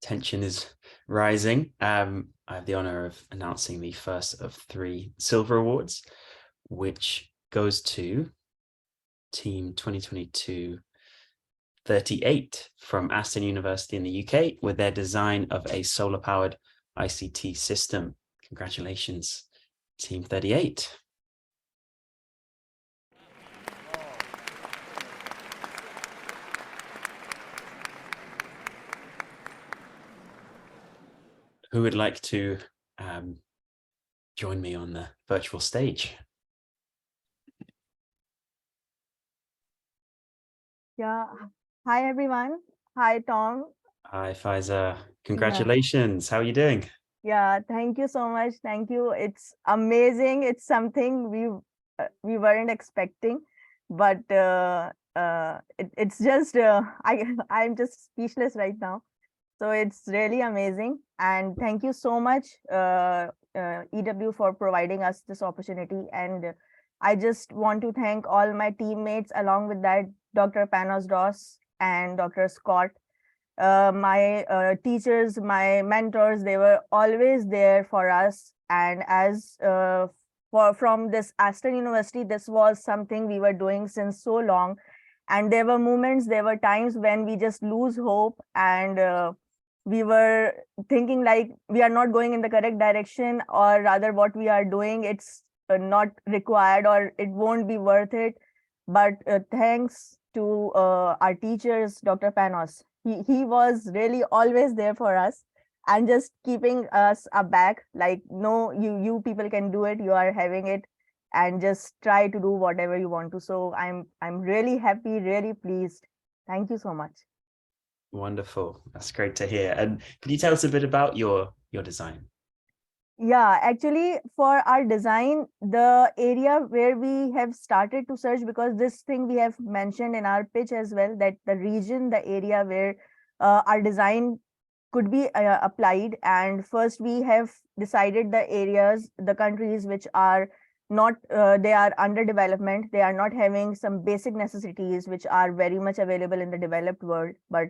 tension is rising. I have the honor of announcing the first of 3 silver awards, which goes to Team 2022 38 from Aston University in the UK with their design of a solar-powered ICT system. Congratulations, Team 38. Who would like to join me on the virtual stage? Yeah. Hi, everyone. Hi, Tom. Hi, Faiza. Congratulations. How are you doing? Yeah, thank you so much. Thank you. It's amazing. It's something we weren't expecting, but it's just I'm just speechless right now. So it's really amazing, and thank you so much, EW, for providing us this opportunity. And I just want to thank all my teammates, along with that, Dr. Panos Doss and Dr. Scott, my teachers, my mentors. They were always there for us. And as from this Aston University, this was something we were doing since so long. And there were moments, there were times when we just lose hope, and we were thinking like we are not going in the correct direction, or rather what we are doing, it's not required, or it won't be worth it. But thanks to our teachers, Dr. Panos, he was really always there for us and just keeping us aback, like, no, you people can do it, you are having it, and just try to do whatever you want to. So I'm really happy, really pleased. Thank you so much. Wonderful. That's great to hear. And can you tell us a bit about your design? Yeah, actually, for our design, the area where we have started to search, because this thing we have mentioned in our pitch as well, that the region, the area where our design could be applied. And first we have decided the areas, the countries which are not, they are under development, they are not having some basic necessities which are very much available in the developed world, but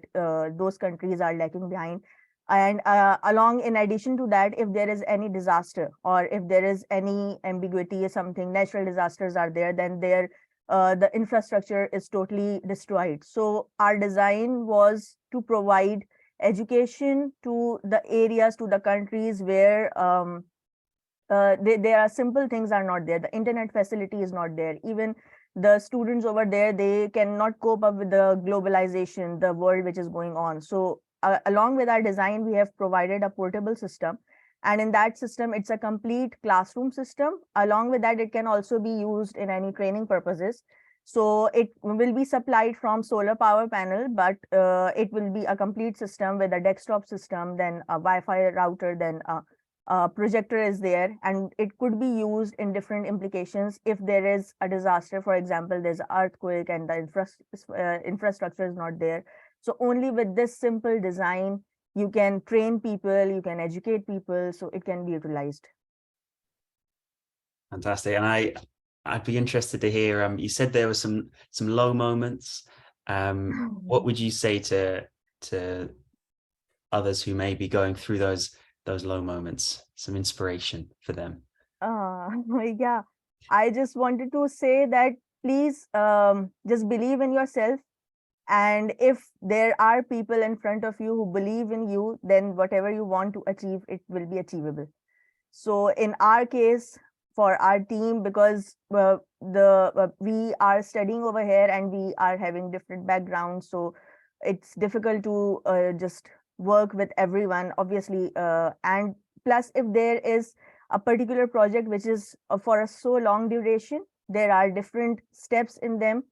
those countries are lacking behind. And along, in addition to that, if there is any disaster, or if there is any ambiguity or something, natural disasters are there, then there the infrastructure is totally destroyed. So our design was to provide education to the areas, to the countries where there are simple things are not there. The internet facility is not there. Even the students over there, they cannot cope up with the globalization, the world which is going on. So along with our design, we have provided a portable system. And in that system, it's a complete classroom system. Along with that, it can also be used in any training purposes. So it will be supplied from solar power panel, but it will be a complete system with a desktop system, then a Wi-Fi router, then a projector is there, and it could be used in different implications. If there is a disaster, for example, there's an earthquake and the infrastructure is not there. So only with this simple design, you can train people, you can educate people, so it can be utilized. Fantastic. And I'd be interested to hear, you said there were some low moments. What would you say to others who may be going through those low moments, some inspiration for them? Yeah, I just wanted to say that please just believe in yourself. And if there are people in front of you who believe in you, then whatever you want to achieve, it will be achievable. So in our case, for our team, because we are studying over here and we are having different backgrounds, so it's difficult to just work with everyone, obviously. And plus, if there is a particular project which is for a so long duration, there are different steps in them.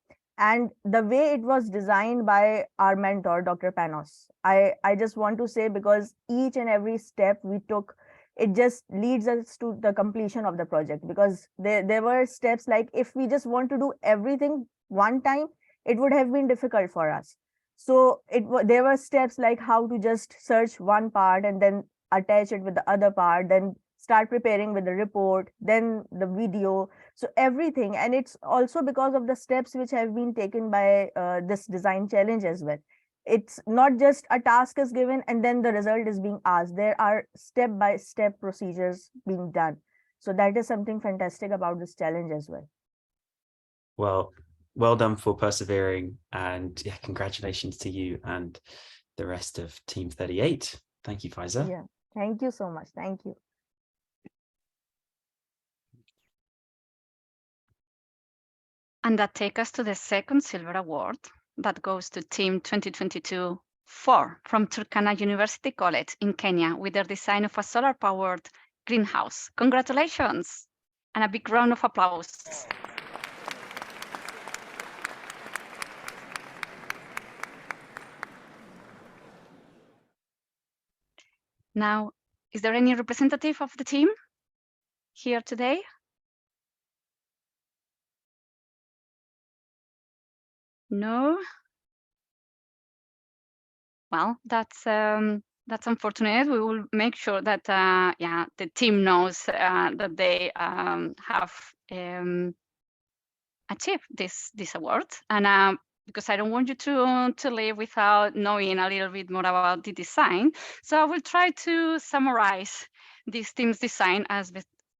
And the way it was designed by our mentor, Dr. Panos, I just want to say, because each and every step we took, it just leads us to the completion of the project. Because there were steps like, if we just want to do everything one time, it would have been difficult for us. So there were steps like how to just search one part and then attach it with the other part, then start preparing with the report, then the video, so everything. And it's also because of the steps which have been taken by this design challenge as well. It's not just a task is given and then the result is being asked. There are step-by-step procedures being done. So that is something fantastic about this challenge as well. Well done for persevering, and yeah, congratulations to you and the rest of Team 38. Thank you, Faiza. Yeah, thank you so much. Thank you. And that takes us to the second silver award that goes to Team 2022-4 from Turkana University College in Kenya with their design of a solar-powered greenhouse. Congratulations, and a big round of applause. Now, is there any representative of the team here today? No? Well, that's unfortunate. We will make sure that yeah, the team knows that they have achieved this award. And because I don't want you to leave without knowing a little bit more about the design, so I will try to summarize this team's design as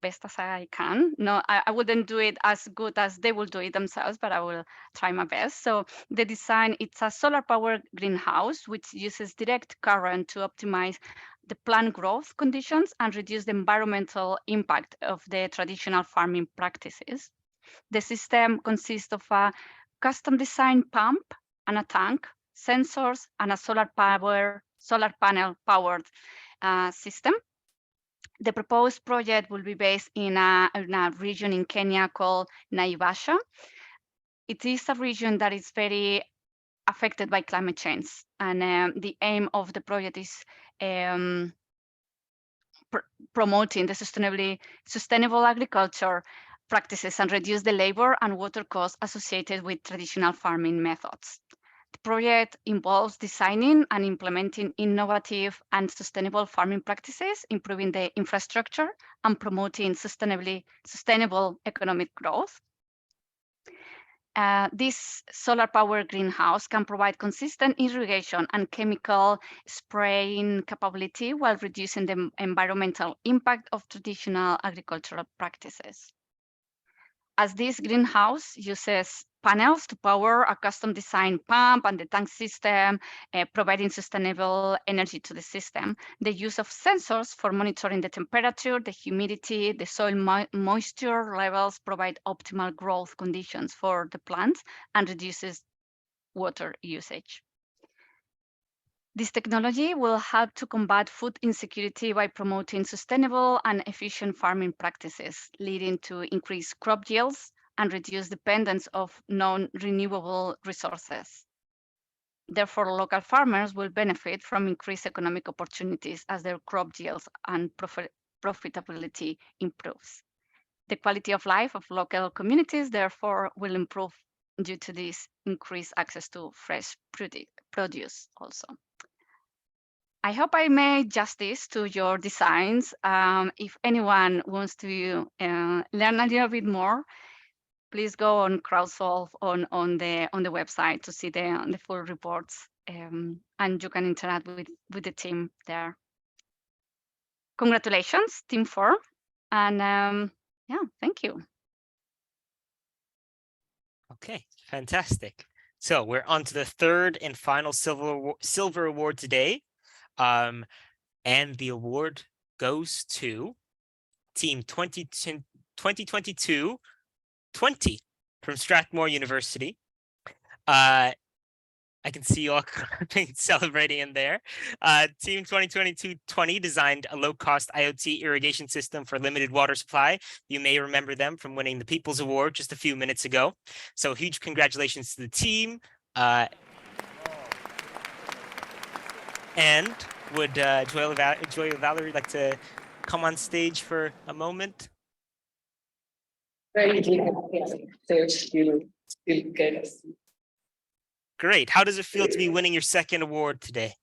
best as I can. No, I wouldn't do it as good as they will do it themselves, but I will try my best. So the design, it's a solar powered greenhouse, which uses direct current to optimize the plant growth conditions and reduce the environmental impact of the traditional farming practices. The system consists of a custom designed pump and a tank, sensors, and a solar panel powered system. The proposed project will be based in a region in Kenya called Naivasha. It is a region that is very affected by climate change, and the aim of the project is promoting the sustainable agriculture practices and reduce the labor and water costs associated with traditional farming methods. The project involves designing and implementing innovative and sustainable farming practices, improving the infrastructure and promoting sustainable economic growth. This solar powered greenhouse can provide consistent irrigation and chemical spraying capability while reducing the environmental impact of traditional agricultural practices. As this greenhouse uses panels to power a custom designed pump and the tank system, providing sustainable energy to the system, the use of sensors for monitoring the temperature, the humidity, the soil moisture levels provide optimal growth conditions for the plants and reduces water usage. This technology will help to combat food insecurity by promoting sustainable and efficient farming practices, leading to increased crop yields and reduced dependence of non-renewable resources. Therefore, local farmers will benefit from increased economic opportunities as their crop yields and profitability improves. The quality of life of local communities, therefore, will improve due to this increased access to fresh produce also. I hope I made justice to your designs. If anyone wants to learn a little bit more, please go on Crowdsolve on the website to see the full reports, and you can interact with the team there. Congratulations, Team 4, and yeah, thank you. Okay, fantastic. So we're on to the third and final silver award today. And the award goes to Team 2022-20 from Strathmore University. I can see you all celebrating in there. Team 2022-20 designed a low-cost IoT irrigation system for limited water supply. You may remember them from winning the People's Award just a few minutes ago. So huge congratulations to the team. And would Joy Valerie like to come on stage for a moment? Thank you. Great. How does it feel to be winning your second award today?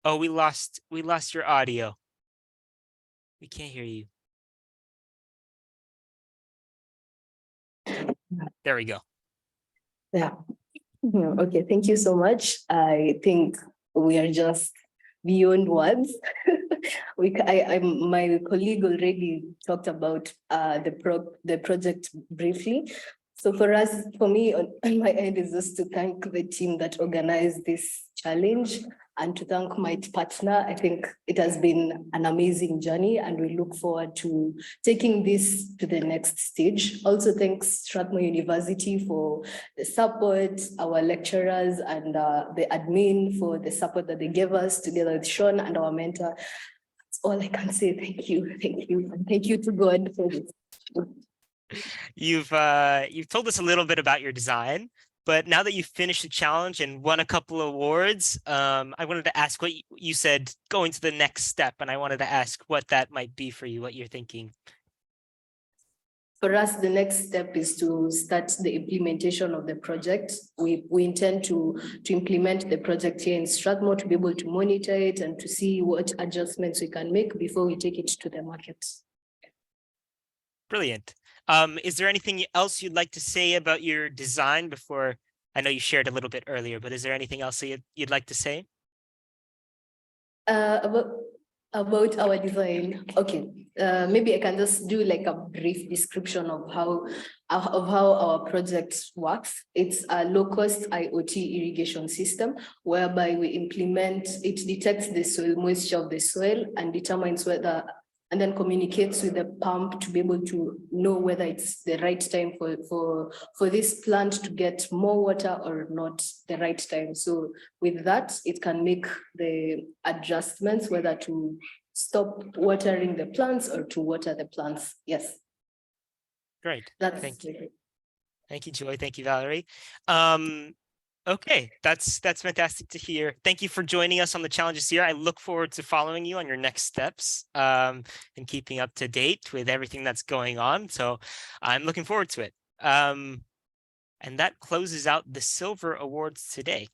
Oh, we lost your audio. We can't hear you. There we go. Yeah. Okay, thank you so much. I think we are just beyond words. My colleague already talked about the project briefly. So for me, on my end is just to thank the team that organized this challenge and to thank my partner. I think it has been an amazing journey and we look forward to taking this to the next stage. Also, thanks Strathmore University for the support, our lecturers and the admin for the support that they gave us together with Sean and our mentor. That's all I can say. Thank you. And thank you to God for this. You've told us a little bit about your design, but now that you've finished the challenge and won a couple of awards, I wanted to ask what you said going to the next step, and I wanted to ask what that might be for you, what you're thinking. For us, the next step is to start the implementation of the project. We intend to implement the project here in Strathmore to be able to monitor it and to see what adjustments we can make before we take it to the market. Brilliant. Is there anything else you'd like to say about your design before? I know you shared a little bit earlier, but is there anything else you'd like to say? About our design. Okay, maybe I can just do like a brief description of how our project works. It's a low-cost IoT irrigation system whereby we implement, it detects the soil moisture of the soil and determines whether, and then communicates with the pump to be able to know whether it's the right time for this plant to get more water or not the right time. So with that, it can make the adjustments whether to stop watering the plants or to water the plants. Yes. Great. Thank you. Thank you, Joy. Thank you, Valerie. Okay, that's fantastic to hear. Thank you for joining us on the challenges here. I look forward to following you on your next steps and keeping up to date with everything that's going on. So I'm looking forward to it. And that closes out the Silver Awards today.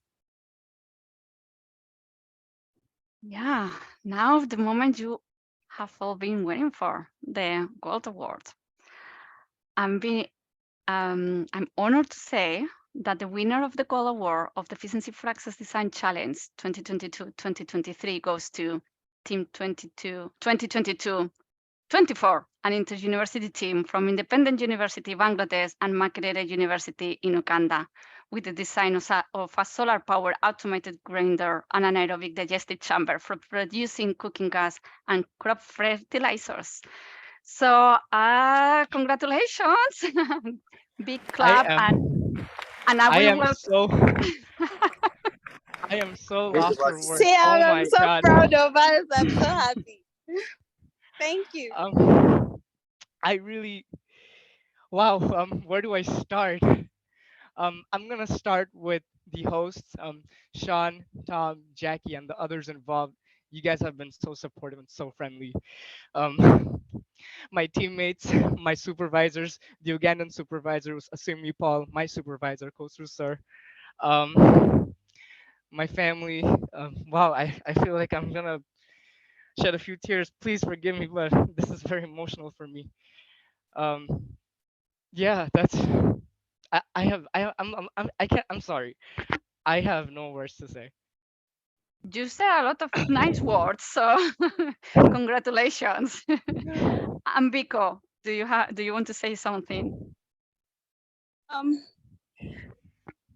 Yeah, now the moment you have all been waiting for, the Gold Award. I'm honored to say that the winner of the Gold Award of the Efficiency for Access Design Challenge 2022-2023 goes to Team 2022-24, an inter-university team from Independent University, Bangladesh, and Makerere University in Uganda, with the design of a solar-powered automated grinder and anaerobic digestive chamber for producing cooking gas and crop fertilizers. So congratulations, big clap, and I will I am so lost for words. See, Oh my I'm so God. proud of us. I'm so happy. Thank you. I really, wow. Where do I start? I'm gonna start with the hosts, Sean, Tom, Jackie, and the others involved. You guys have been so supportive and so friendly. My teammates, my supervisors, the Ugandan supervisor was Asumi Paul, my supervisor, Kosru sir. My family, wow, I feel like I'm gonna shed a few tears. Please forgive me, but this is very emotional for me. Yeah, that's, I'm sorry. I have no words to say. You said a lot of nice words, so congratulations. Ambiko, do you want to say something?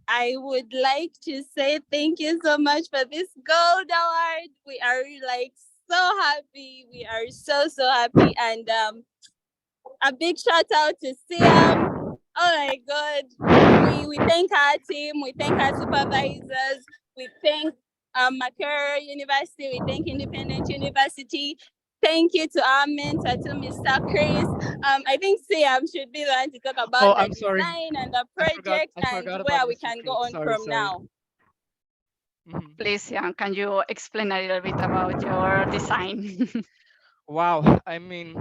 I would like to say thank you so much for this Gold Award. We are like so happy. We are so happy, and a big shout out to Siam. Oh my God. We thank our team, we thank our supervisors, we thank Makerere University, we thank Independent University. Thank you to our mentor, to Mr. Chris. I think Siam should be the one to talk about the design and the project and where we can go on from now. Please, Siam, can you explain a little bit about your design? Wow, I mean,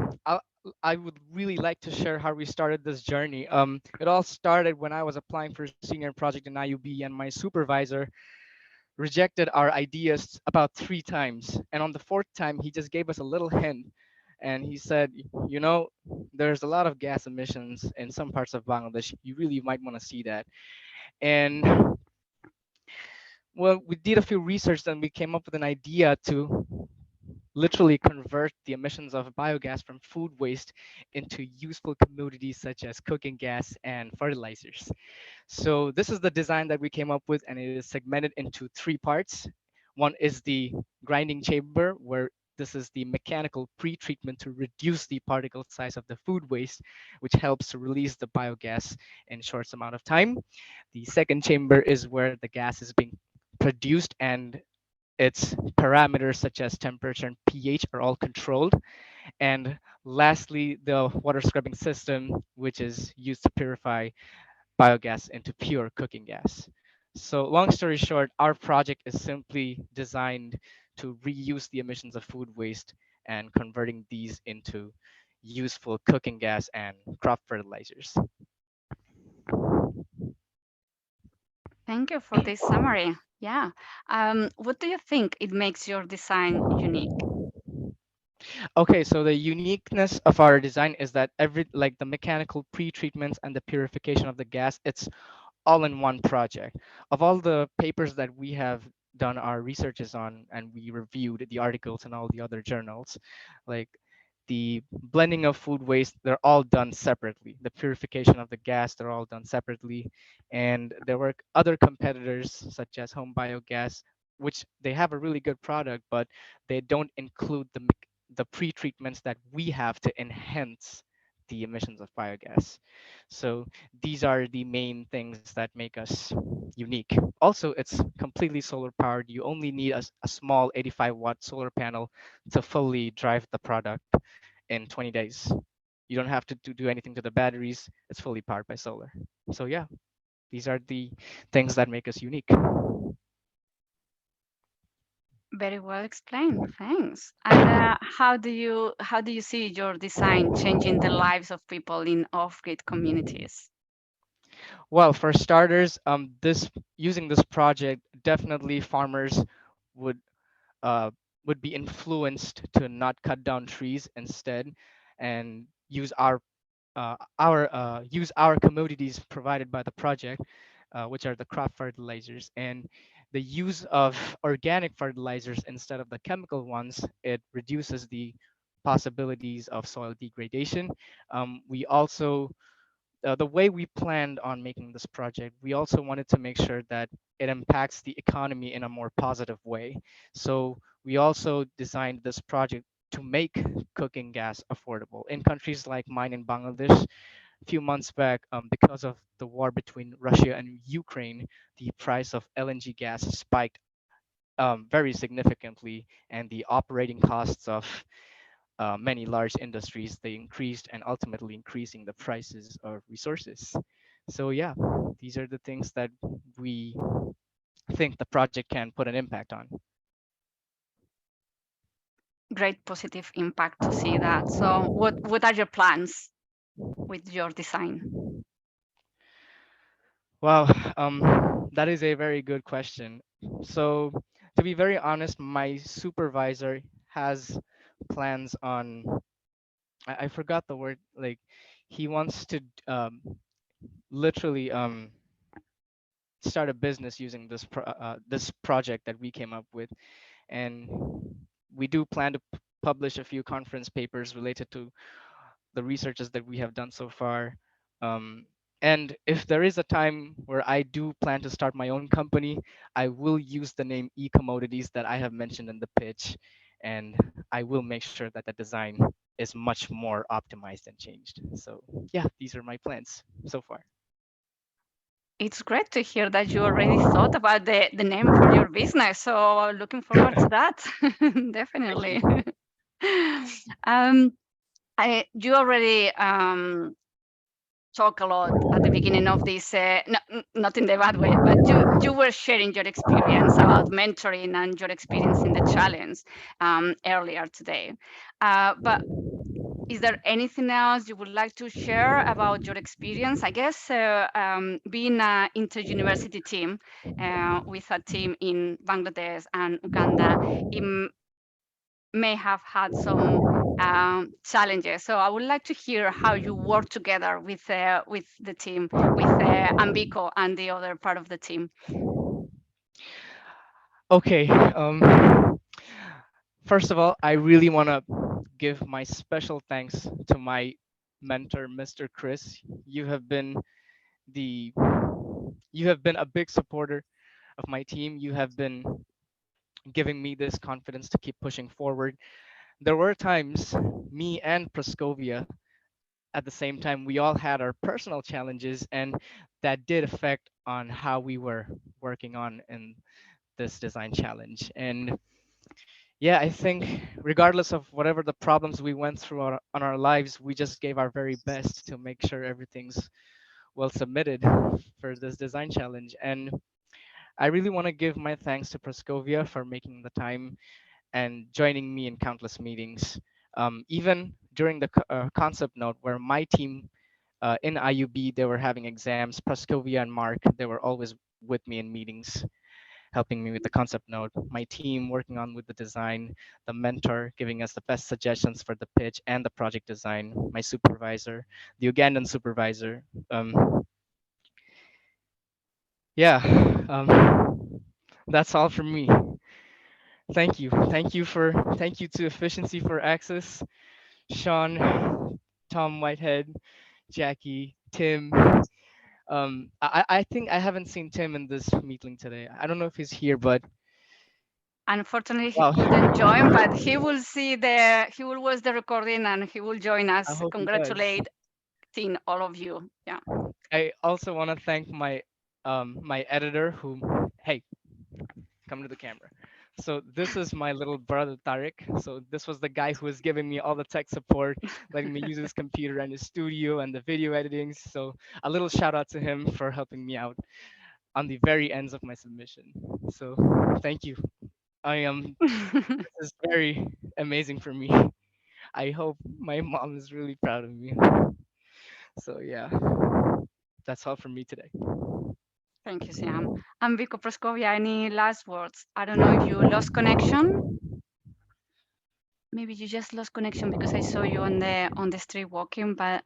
I would really like to share how we started this journey. It all started when I was applying for a senior project in IUB, and my supervisor rejected our ideas about 3 times. And on the fourth time, he just gave us a little hint, and he said, you know, there's a lot of gas emissions in some parts of Bangladesh. You really might want to see that. And well, we did a few research, and we came up with an idea to literally convert the emissions of biogas from food waste into useful commodities such as cooking gas and fertilizers. So this is the design that we came up with, and it is segmented into 3 parts. One is the grinding chamber, where this is the mechanical pre-treatment to reduce the particle size of the food waste, which helps to release the biogas in short amount of time. The second chamber is where the gas is being produced, and its parameters such as temperature and pH are all controlled. And lastly, the water scrubbing system, which is used to purify biogas into pure cooking gas. So long story short, our project is simply designed to reuse the emissions of food waste and converting these into useful cooking gas and crop fertilizers. Thank you for this summary. Yeah. What do you think it makes your design unique? Okay, so the uniqueness of our design is that every like the mechanical pre-treatments and the purification of the gas, it's all in one project. Of all the papers that we have done our researches on and we reviewed the articles and all the other journals, like the blending of food waste, they're all done separately. The purification of the gas, they're all done separately. And there were other competitors such as home biogas, which they have a really good product, but they don't include the pre-treatments that we have to enhance the emissions of biogas. So these are the main things that make us unique. Also, it's completely solar powered. You only need a small 85-watt solar panel to fully drive the product in 20 days. You don't have to do anything to the batteries. It's fully powered by solar. So yeah, these are the things that make us unique. Very well explained. Thanks. And how do you see your design changing the lives of people in off-grid communities? Well, for starters, this using this project, definitely farmers would uh, would be influenced to not cut down trees instead, and use our commodities provided by the project, which are the crop fertilizers, and the use of organic fertilizers instead of the chemical ones. It reduces the possibilities of soil degradation. We also The way we planned on making this project, we also wanted to make sure that it impacts the economy in a more positive way. So we also designed this project to make cooking gas affordable. In countries like mine in Bangladesh, a few months back, because of the war between Russia and Ukraine, the price of LNG gas spiked very significantly, and the operating costs of many large industries, they increased and ultimately increasing the prices of resources. So yeah, these are the things that we think the project can put an impact on. Great positive impact to see that. So what are your plans with your design? Wow, that is a very good question. So to be very honest, my supervisor has plans on, I forgot the word, like he wants to literally start a business using this project that we came up with, and we do plan to publish a few conference papers related to the researches that we have done so far. Um, and if there is a time where I do plan to start my own company, I will use the name e-commodities that I have mentioned in the pitch, and I will make sure that the design is much more optimized and changed. So yeah, these are my plans so far. It's great to hear that you already thought about the name for your business. So looking forward to that. Definitely. um, you already talk a lot at the beginning of this, not in the bad way, but you were sharing your experience about mentoring and your experience in the challenge earlier today. But is there anything else you would like to share about your experience? I guess being an inter-university team with a team in Bangladesh and Uganda, it may have had some challenges. So I would like to hear how you work together with the team, with Ambiko and the other part of the team. Okay. First of all, I really want to give my special thanks to my mentor, Mr. Chris. You have been a big supporter of my team. You have been giving me this confidence to keep pushing forward. There were times me and Praskovia at the same time, we all had our personal challenges, and that did affect on how we were working on in this design challenge. And yeah, I think regardless of whatever the problems we went through on our lives, we just gave our very best to make sure everything's well submitted for this design challenge. And I really want to give my thanks to Praskovia for making the time and joining me in countless meetings. Even during the concept note where my team in IUB, they were having exams, Praskovia and Mark, they were always with me in meetings, helping me with the concept note, my team working on with the design, the mentor giving us the best suggestions for the pitch and the project design, my supervisor, the Ugandan supervisor. That's all from me. Thank you. Thank you to Efficiency for Access, Sean, Tom Whitehead, Jackie, Tim. I think I haven't seen Tim in this meeting today. I don't know if he's here, but unfortunately he couldn't join, but he will watch the recording and he will join us. Congratulating all of you. Yeah. I also want to thank my my editor who, hey, come to the camera. So this is my little brother Tariq. So this was the guy who was giving me all the tech support, letting me use his computer and his studio and the video editing. So a little shout out to him for helping me out on the very ends of my submission. So thank you. This is very amazing for me. I hope my mom is really proud of me. So yeah, that's all from me today. Thank you, Siam. And Vico Praskovia, any last words? I don't know if you lost connection. Maybe you just lost connection because I saw you on the street walking, but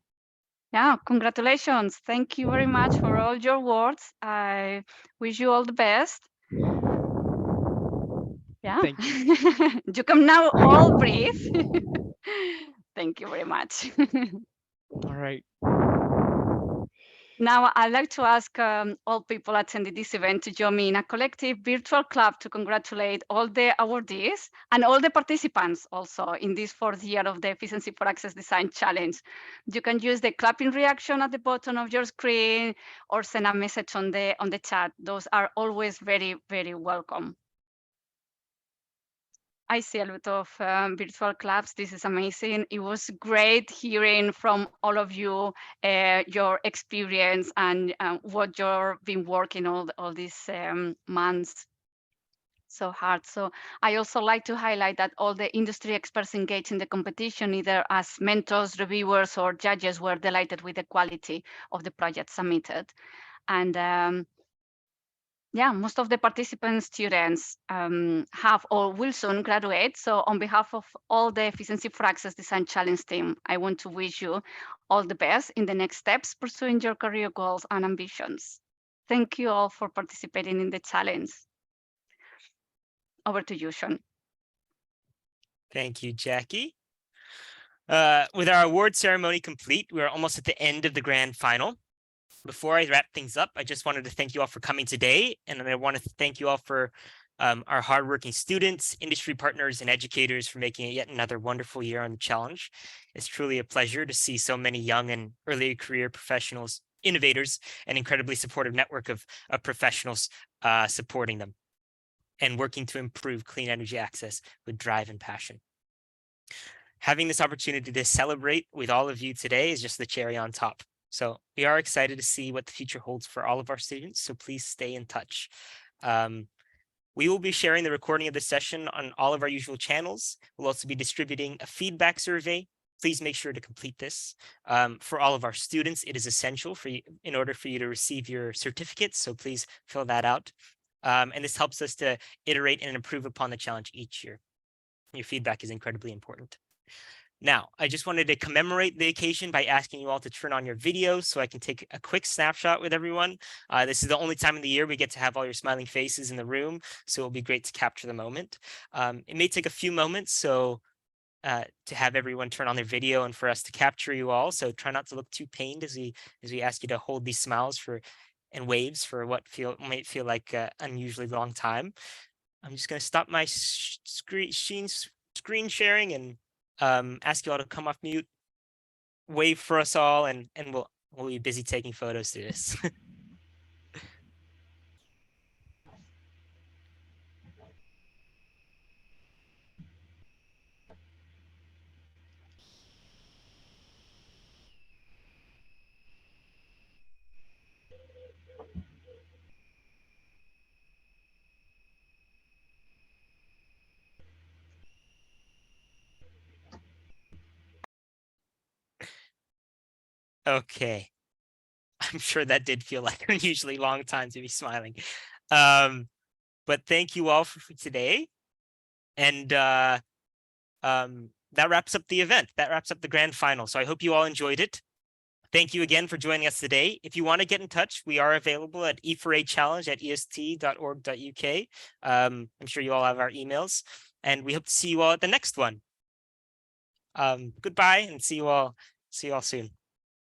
yeah, congratulations. Thank you very much for all your words. I wish you all the best. Yeah, thank you. You can now all breathe. Thank you very much. All right. Now, I'd like to ask all people attending this event to join me in a collective virtual clap to congratulate all the awardees and all the participants also in this 4th year of the Efficiency for Access Design Challenge. You can use the clapping reaction at the bottom of your screen or send a message on the chat. Those are always very, very welcome. I see a lot of virtual claps. This is amazing. It was great hearing from all of you your experience and what you've been working all these months so hard. So I also like to highlight that all the industry experts engaged in the competition, either as mentors, reviewers, or judges, were delighted with the quality of the project submitted. And yeah, most of the participant students have or will soon graduate. So on behalf of all the Efficiency for Access Design Challenge team, I want to wish you all the best in the next steps pursuing your career goals and ambitions. Thank you all for participating in the challenge. Over to you, Sean. Thank you, Jackie. With our award ceremony complete, we're almost at the end of the grand final. Before I wrap things up, I just wanted to thank you all for coming today. And I want to thank you all for our hardworking students, industry partners, and educators for making it yet another wonderful year on the challenge. It's truly a pleasure to see so many young and early career professionals, innovators, and incredibly supportive network of professionals supporting them and working to improve clean energy access with drive and passion. Having this opportunity to celebrate with all of you today is just the cherry on top. So we are excited to see what the future holds for all of our students. So please stay in touch. We will be sharing the recording of the session on all of our usual channels. We'll also be distributing a feedback survey. Please make sure to complete this. For all of our students, it is essential for you in order for you to receive your certificates. So please fill that out. And this helps us to iterate and improve upon the challenge each year. Your feedback is incredibly important. Now, I just wanted to commemorate the occasion by asking you all to turn on your videos so I can take a quick snapshot with everyone. This is the only time of the year we get to have all your smiling faces in the room, so it'll be great to capture the moment. It may take a few moments so to have everyone turn on their video and for us to capture you all. So try not to look too pained as we ask you to hold these smiles and waves for what might feel like an unusually long time. I'm just going to stop my screen sharing and ask you all to come off mute, wave for us all, and we'll be busy taking photos through this. Okay. I'm sure that did feel like an unusually long time to be smiling. But thank you all for today. And that wraps up the event. That wraps up the grand final. So I hope you all enjoyed it. Thank you again for joining us today. If you want to get in touch, we are available at e4achallenge@est.org.uk. I'm sure you all have our emails, and we hope to see you all at the next one. Goodbye, and see you all soon.